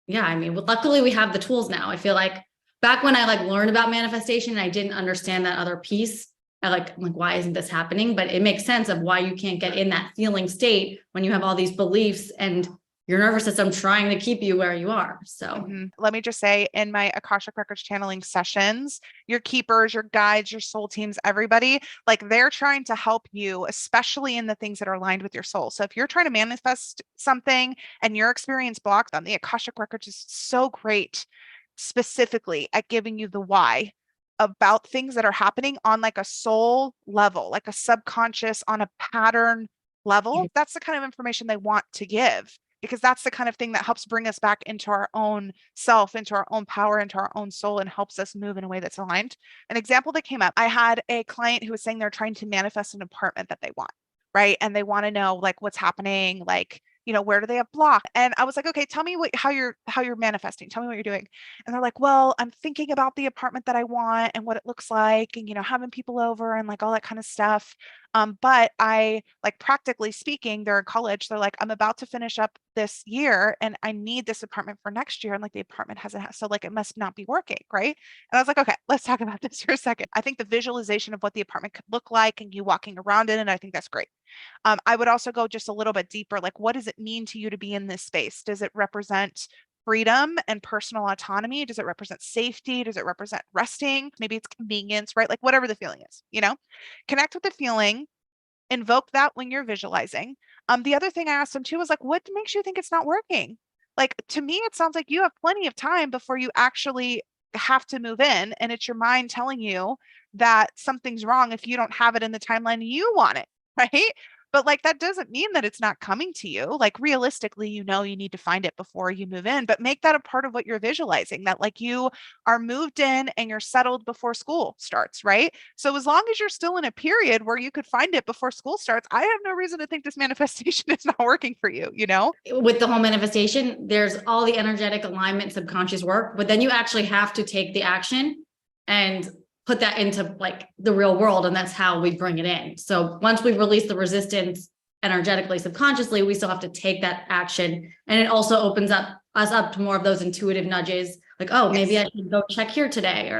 yeah, I mean, luckily we have the tools now. I feel like back when I like learned about manifestation, I didn't understand that other piece. I'm like, why isn't this happening? But it makes sense of why you can't get in that feeling state when you have all these beliefs and your nervous system trying to keep you where you are. So let me just say, in my Akashic Records channeling sessions, your keepers, your guides, your soul teams, everybody, like they're trying to help you, especially in the things that are aligned with your soul. So if you're trying to manifest something and your experience blocks them, the Akashic Records is so great specifically at giving you the why about things that are happening on like a soul level, like a subconscious, on a pattern level. That's the kind of information they want to give, because that's the kind of thing that helps bring us back into our own self, into our own power, into our own soul, and helps us move in a way that's aligned. An example that came up, I had a client who was saying they're trying to manifest an apartment that they want, right? And they want to know like what's happening, like Where do they have block? And I was like, okay, tell me how you're manifesting. Tell me what you're doing. And they're like, well, I'm thinking about the apartment that I want and what it looks like and, having people over and like all that kind of stuff. But I like practically speaking, they're in college. They're like, I'm about to finish up this year and I need this apartment for next year. And like the apartment hasn't, so like it must not be working. Right. And I was like, okay, let's talk about this for a second. I think the visualization of what the apartment could look like and you walking around in it, I think that's great. I would also go just a little bit deeper. Like, what does it mean to you to be in this space? Does it represent freedom and personal autonomy? Does it represent safety? Does it represent resting? Maybe it's convenience, right? Like, whatever the feeling is, connect with the feeling, invoke that when you're visualizing. The other thing I asked them too was like, what makes you think it's not working? Like, to me, it sounds like you have plenty of time before you actually have to move in. And it's your mind telling you that something's wrong if you don't have it in the timeline you want it. Right. But like that doesn't mean that it's not coming to you. Like realistically, you need to find it before you move in, but make that a part of what you're visualizing, that like you are moved in and you're settled before school starts, right? So as long as you're still in a period where you could find it before school starts, I have no reason to think this manifestation is not working for you, With the whole manifestation, there's all the energetic alignment, subconscious work, but then you actually have to take the action and put that into like the real world. And that's how we bring it in. So once we release the resistance energetically, subconsciously, we still have to take that action. And it also opens us up to more of those intuitive nudges. Like, oh, maybe I should go check here today,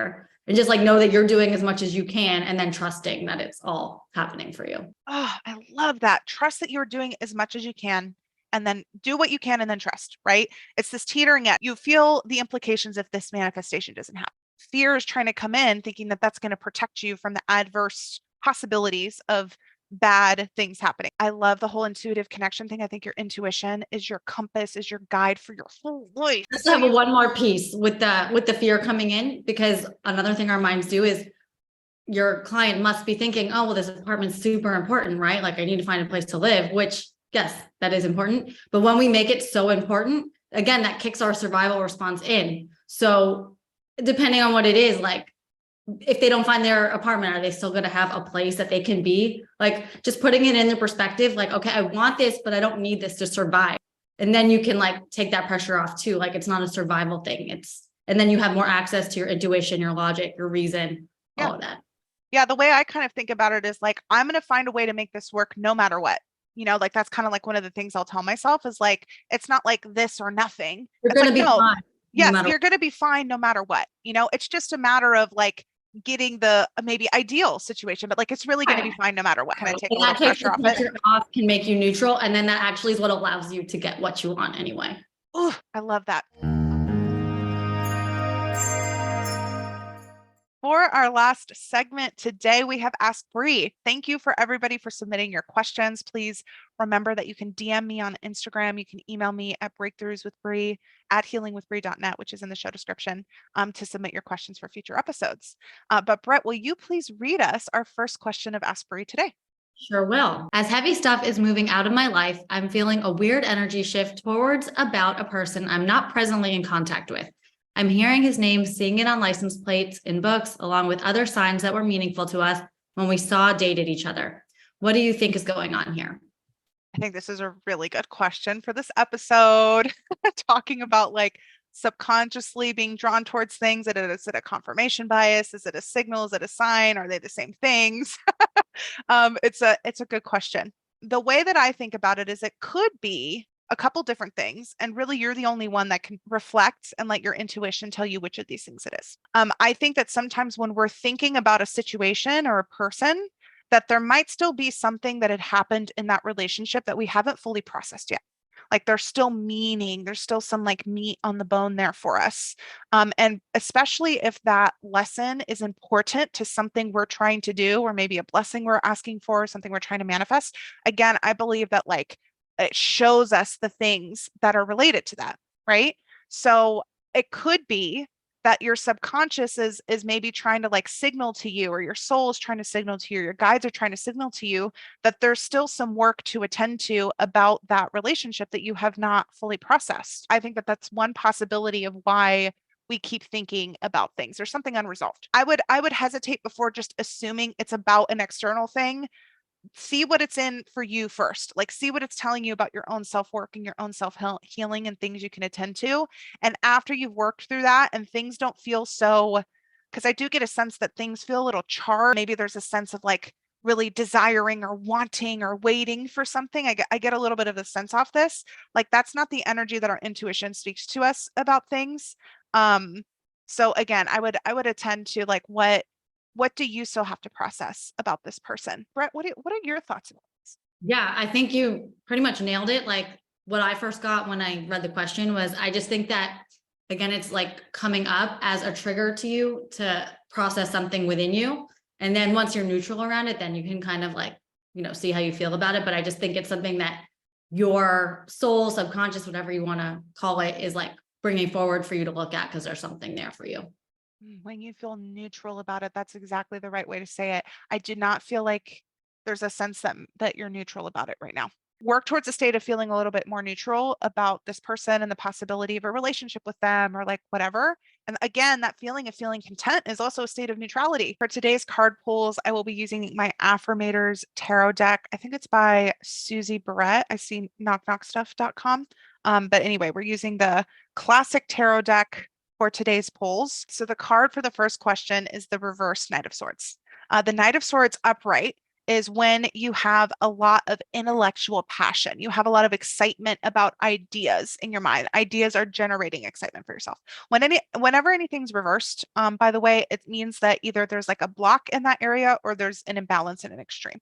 and just like know that you're doing as much as you can and then trusting that it's all happening for you. Oh, I love that. Trust that you're doing as much as you can and then do what you can and then trust, right? It's this teetering at you feel the implications if this manifestation doesn't happen. Fear is trying to come in thinking that that's going to protect you from the adverse possibilities of bad things happening. I love the whole intuitive connection thing. I think your intuition is your compass, is your guide for your whole life. Let's have one more piece with the fear coming in, because another thing our minds do is your client must be thinking, oh, well, this apartment's super important, right? Like I need to find a place to live, which yes, that is important. But when we make it so important, again, that kicks our survival response in. So depending on what it is, like if they don't find their apartment, are they still going to have a place that they can be? Like just putting it in the perspective, like, okay, I want this, but I don't need this to survive. And then you can like take that pressure off too. Like it's not a survival thing. And then you have more access to your intuition, your logic, your reason, all of that. Yeah, the way I kind of think about it is like, I'm going to find a way to make this work no matter what. Like that's kind of like one of the things I'll tell myself is like, it's not like this or nothing. You're going to be fine. Yes, you're going to be fine no matter what. It's just a matter of like getting the maybe ideal situation, but like it's really going to be fine no matter what. Can I take a little pressure off it? Can make you neutral. And then that actually is what allows you to get what you want anyway. Oh, I love that. For our last segment today, we have Ask Bre. Thank you for everybody for submitting your questions. Please remember that you can DM me on Instagram. You can email me at breakthroughswithbre at healingwithbre.net, which is in the show description, to submit your questions for future episodes. But Brett, will you please read us our first question of Ask Bre today? Sure will. As heavy stuff is moving out of my life, I'm feeling a weird energy shift towards about a person I'm not presently in contact with. I'm hearing his name, seeing it on license plates, in books, along with other signs that were meaningful to us when we dated each other. What do you think is going on here? I think this is a really good question for this episode, talking about like subconsciously being drawn towards things. Is it a confirmation bias? Is it a signal? Is it a sign? Are they the same things? It's a good question. The way that I think about it is it could be a couple different things. And really, you're the only one that can reflect and let your intuition tell you which of these things it is. I think that sometimes when we're thinking about a situation or a person, that there might still be something that had happened in that relationship that we haven't fully processed yet. Like there's still meaning, there's still some like meat on the bone there for us. And especially if that lesson is important to something we're trying to do, or maybe a blessing we're asking for, something we're trying to manifest. Again, I believe that like it shows us the things that are related to that, right? So it could be that your subconscious is maybe trying to like signal to you, or your soul is trying to signal to you, your guides are trying to signal to you that there's still some work to attend to about that relationship that you have not fully processed. I think that that's one possibility of why we keep thinking about things. There's something unresolved. I would hesitate before just assuming it's about an external thing, see what it's in for you first. Like, see what it's telling you about your own self-work and your own self-healing and things you can attend to. And after you've worked through that and things don't feel so, because I do get a sense that things feel a little charged. Maybe there's a sense of like really desiring or wanting or waiting for something. I get a little bit of a sense off this. Like, that's not the energy that our intuition speaks to us about things. So again, I would attend to like what do you still have to process about this person? Brett, what are your thoughts about this? Yeah, I think you pretty much nailed it. Like what I first got when I read the question was, I just think that, again, it's like coming up as a trigger to you to process something within you. And then once you're neutral around it, then you can kind of like, see how you feel about it. But I just think it's something that your soul, subconscious, whatever you want to call it, is like bringing forward for you to look at, because there's something there for you. When you feel neutral about it, that's exactly the right way to say it. I do not feel like there's a sense that you're neutral about it right now. Work towards a state of feeling a little bit more neutral about this person and the possibility of a relationship with them or like whatever. And again, that feeling of feeling content is also a state of neutrality. For today's card pulls, I will be using my Affirmators tarot deck. I think it's by Susie Barrett. I see knockknockstuff.com. But anyway, we're using the classic tarot deck for today's polls. So the card for the first question is the reverse Knight of Swords. The Knight of Swords upright is when you have a lot of intellectual passion. You have a lot of excitement about ideas in your mind. Ideas are generating excitement for yourself. Whenever anything's reversed, by the way, it means that either there's like a block in that area or there's an imbalance in an extreme.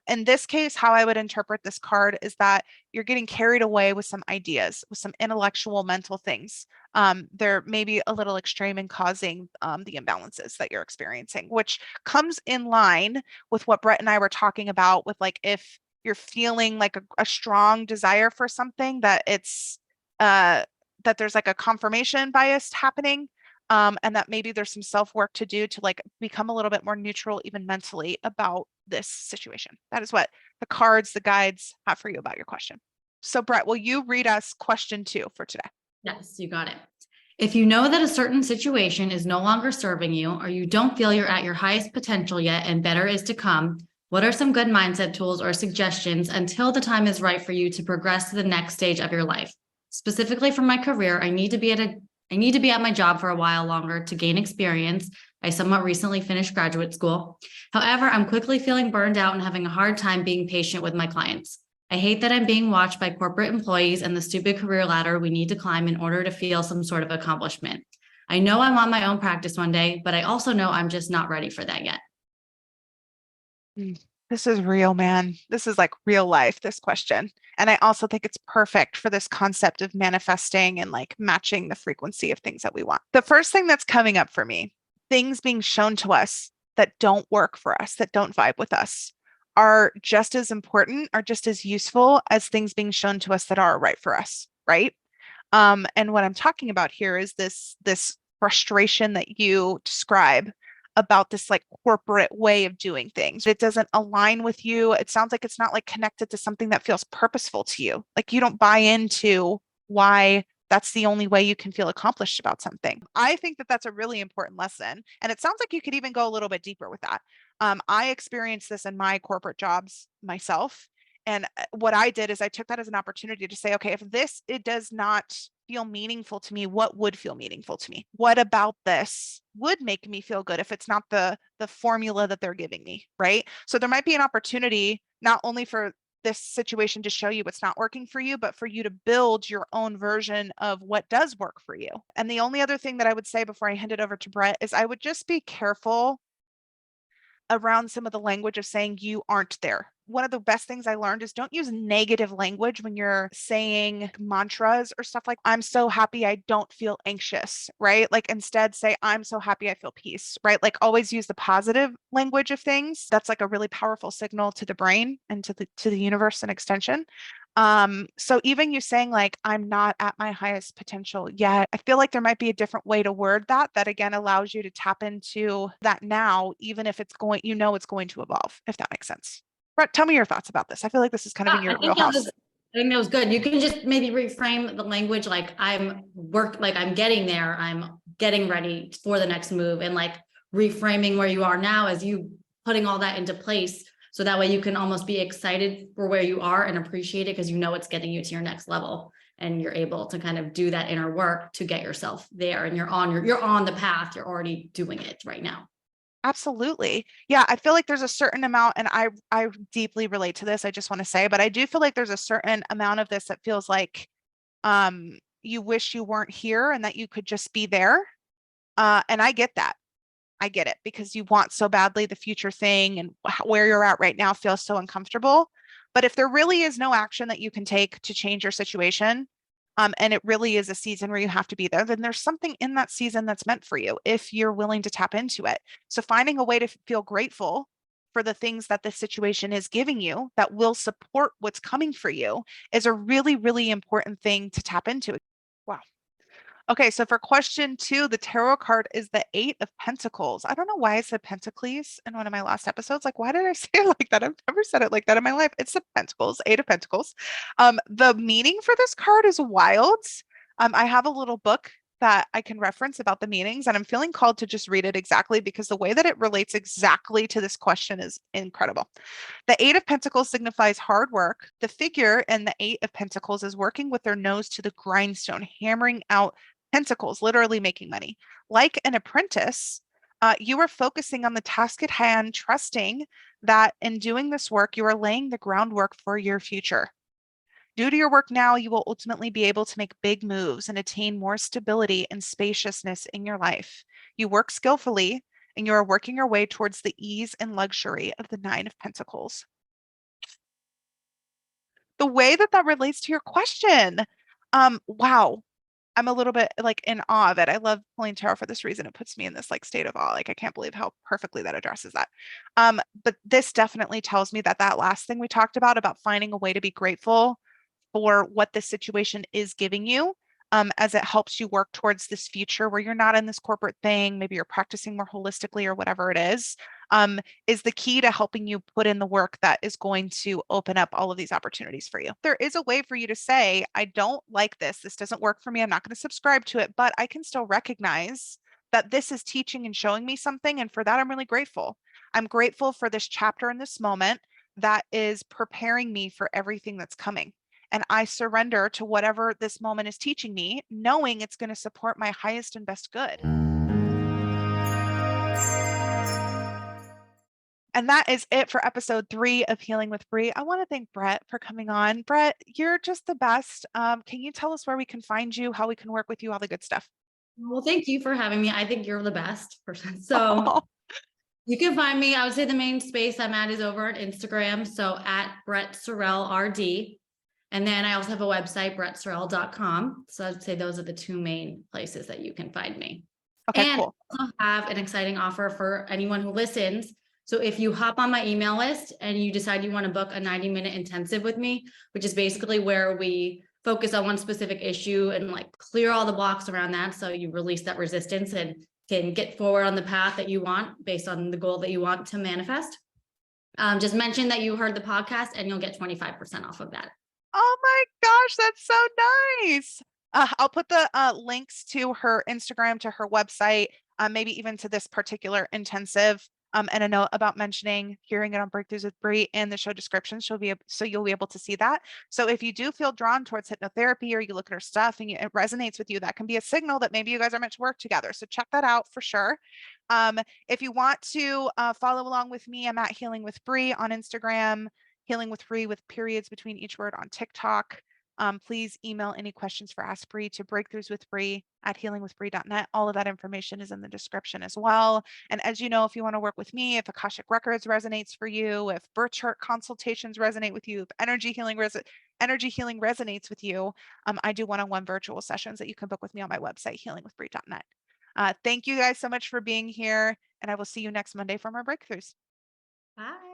In this case, how I would interpret this card is that you're getting carried away with some ideas, with some intellectual mental things. They're maybe a little extreme in causing the imbalances that you're experiencing, which comes in line with what Brett and I were talking about with like if you're feeling like a strong desire for something that it's that there's like a confirmation bias happening, and that maybe there's some self-work to do to like become a little bit more neutral even mentally about this situation. That is what the cards, the guides have for you about your question. So Brett, will you read us question 2 for today? Yes, you got it. If you know that a certain situation is no longer serving you, or you don't feel you're at your highest potential yet and better is to come, what are some good mindset tools or suggestions until the time is right for you to progress to the next stage of your life? Specifically for my career, I need to be at my job for a while longer to gain experience. I somewhat recently finished graduate school. However, I'm quickly feeling burned out and having a hard time being patient with my clients. I hate that I'm being watched by corporate employees and the stupid career ladder we need to climb in order to feel some sort of accomplishment. I know I want my own practice one day, but I also know I'm just not ready for that yet. This is real, man. This is like real life, this question. And I also think it's perfect for this concept of manifesting and like matching the frequency of things that we want. The first thing that's coming up for me, things being shown to us that don't work for us, that don't vibe with us, are just as important, are just as useful as things being shown to us that are right for us, right? And what I'm talking about here is this frustration that you describe about this like corporate way of doing things. It doesn't align with you. It sounds like it's not like connected to something that feels purposeful to you. Like you don't buy into why that's the only way you can feel accomplished about something. I think that that's a really important lesson. And it sounds like you could even go a little bit deeper with that. I experienced this in my corporate jobs myself. And what I did is I took that as an opportunity to say, okay, if it does not feel meaningful to me, what would feel meaningful to me? What about this would make me feel good if it's not the formula that they're giving me, right? So there might be an opportunity not only for this situation to show you what's not working for you, but for you to build your own version of what does work for you. And the only other thing that I would say before I hand it over to Brett is I would just be careful around some of the language of saying you aren't there. One of the best things I learned is don't use negative language when you're saying mantras or stuff like, I'm so happy I don't feel anxious, right? Like instead say, I'm so happy I feel peace, right? Like always use the positive language of things. That's like a really powerful signal to the brain and to the universe and extension. So even you saying like, I'm not at my highest potential yet, I feel like there might be a different way to word that again allows you to tap into that now, even if it's going, it's going to evolve, if that makes sense. Brett, tell me your thoughts about this. I feel like this is kind of in your wheelhouse. I think that was good. You can just maybe reframe the language like I'm getting there, I'm getting ready for the next move, and like reframing where you are now as you putting all that into place So that way you can almost be excited for where you are and appreciate it because you know it's getting you to your next level. And you're able to kind of do that inner work to get yourself there. And you're on the path. You're already doing it right now. Absolutely. Yeah, I feel like there's a certain amount, and I deeply relate to this, I just want to say, but I do feel like there's a certain amount of this that feels like you wish you weren't here and that you could just be there. And I get that. I get it because you want so badly the future thing, and where you're at right now feels so uncomfortable. But if there really is no action that you can take to change your situation, and it really is a season where you have to be there, then there's something in that season that's meant for you if you're willing to tap into it. So finding a way to feel grateful for the things that the situation is giving you that will support what's coming for you is a really, really important thing to tap into. Wow. Okay, so for question two, the tarot card is the Eight of Pentacles. I don't know why I said Pentacles in one of my last episodes. Like, why did I say it like that? I've never said it like that in my life. It's the Pentacles, Eight of Pentacles. The meaning for this card is wild. I have a little book that I can reference about the meanings, and I'm feeling called to just read it exactly because the way that it relates exactly to this question is incredible. The Eight of Pentacles signifies hard work. The figure in the Eight of Pentacles is working with their nose to the grindstone, hammering out pentacles, literally making money. Like an apprentice, you are focusing on the task at hand, trusting that in doing this work, you are laying the groundwork for your future. Due to your work now, you will ultimately be able to make big moves and attain more stability and spaciousness in your life. You work skillfully, and you are working your way towards the ease and luxury of the Nine of Pentacles. The way that that relates to your question, wow, I'm a little bit like in awe of it. I love pulling tarot for this reason. It puts me in this like state of awe. Like I can't believe how perfectly that addresses that. But this definitely tells me that that last thing we talked about finding a way to be grateful for what this situation is giving you, as it helps you work towards this future where you're not in this corporate thing, maybe you're practicing more holistically or whatever it is the key to helping you put in the work that is going to open up all of these opportunities for you. There is a way for you to say, I don't like this. This doesn't work for me. I'm not going to subscribe to it, but I can still recognize that this is teaching and showing me something. And for that, I'm really grateful. I'm grateful for this chapter in this moment that is preparing me for everything that's coming. And I surrender to whatever this moment is teaching me, knowing it's going to support my highest and best good. And that is it for episode 3 of Healing with Bre. I want to thank Brett for coming on. Brett, you're just the best. Can you tell us where we can find you, how we can work with you, all the good stuff? Well, thank you for having me. I think you're the best person. So you can find me. I would say the main space I'm at is over on Instagram. So at Brett Sorel RD. And then I also have a website, brettsorel.com. So I'd say those are the two main places that you can find me. Okay, And cool. I also have an exciting offer for anyone who listens. So if you hop on my email list and you decide you want to book a 90-minute intensive with me, which is basically where we focus on one specific issue and like clear all the blocks around that. So you release that resistance and can get forward on the path that you want based on the goal that you want to manifest. Just mention that you heard the podcast and you'll get 25% off of that. Oh my gosh, that's so nice. I'll put the links to her Instagram, to her website, maybe even to this particular intensive, and a note about mentioning hearing it on Breakthroughs with Bre in the show description. So you'll be able to see that. So if you do feel drawn towards hypnotherapy or you look at her stuff and it resonates with you, that can be a signal that maybe you guys are meant to work together. So check that out for sure. If you want to follow along with me, I'm at Healing with Bre on Instagram. Healing with Bre with periods between each word on TikTok. Please email any questions for Ask Bre to breakthroughswithbre@healingwithbre.net. All of that information is in the description as well. And as you know, if you want to work with me, if Akashic Records resonates for you, if birth chart consultations resonate with you, if energy healing resonates with you, I do one-on-one virtual sessions that you can book with me on my website, healingwithbre.net. Thank you guys so much for being here, and I will see you next Monday for more breakthroughs. Bye.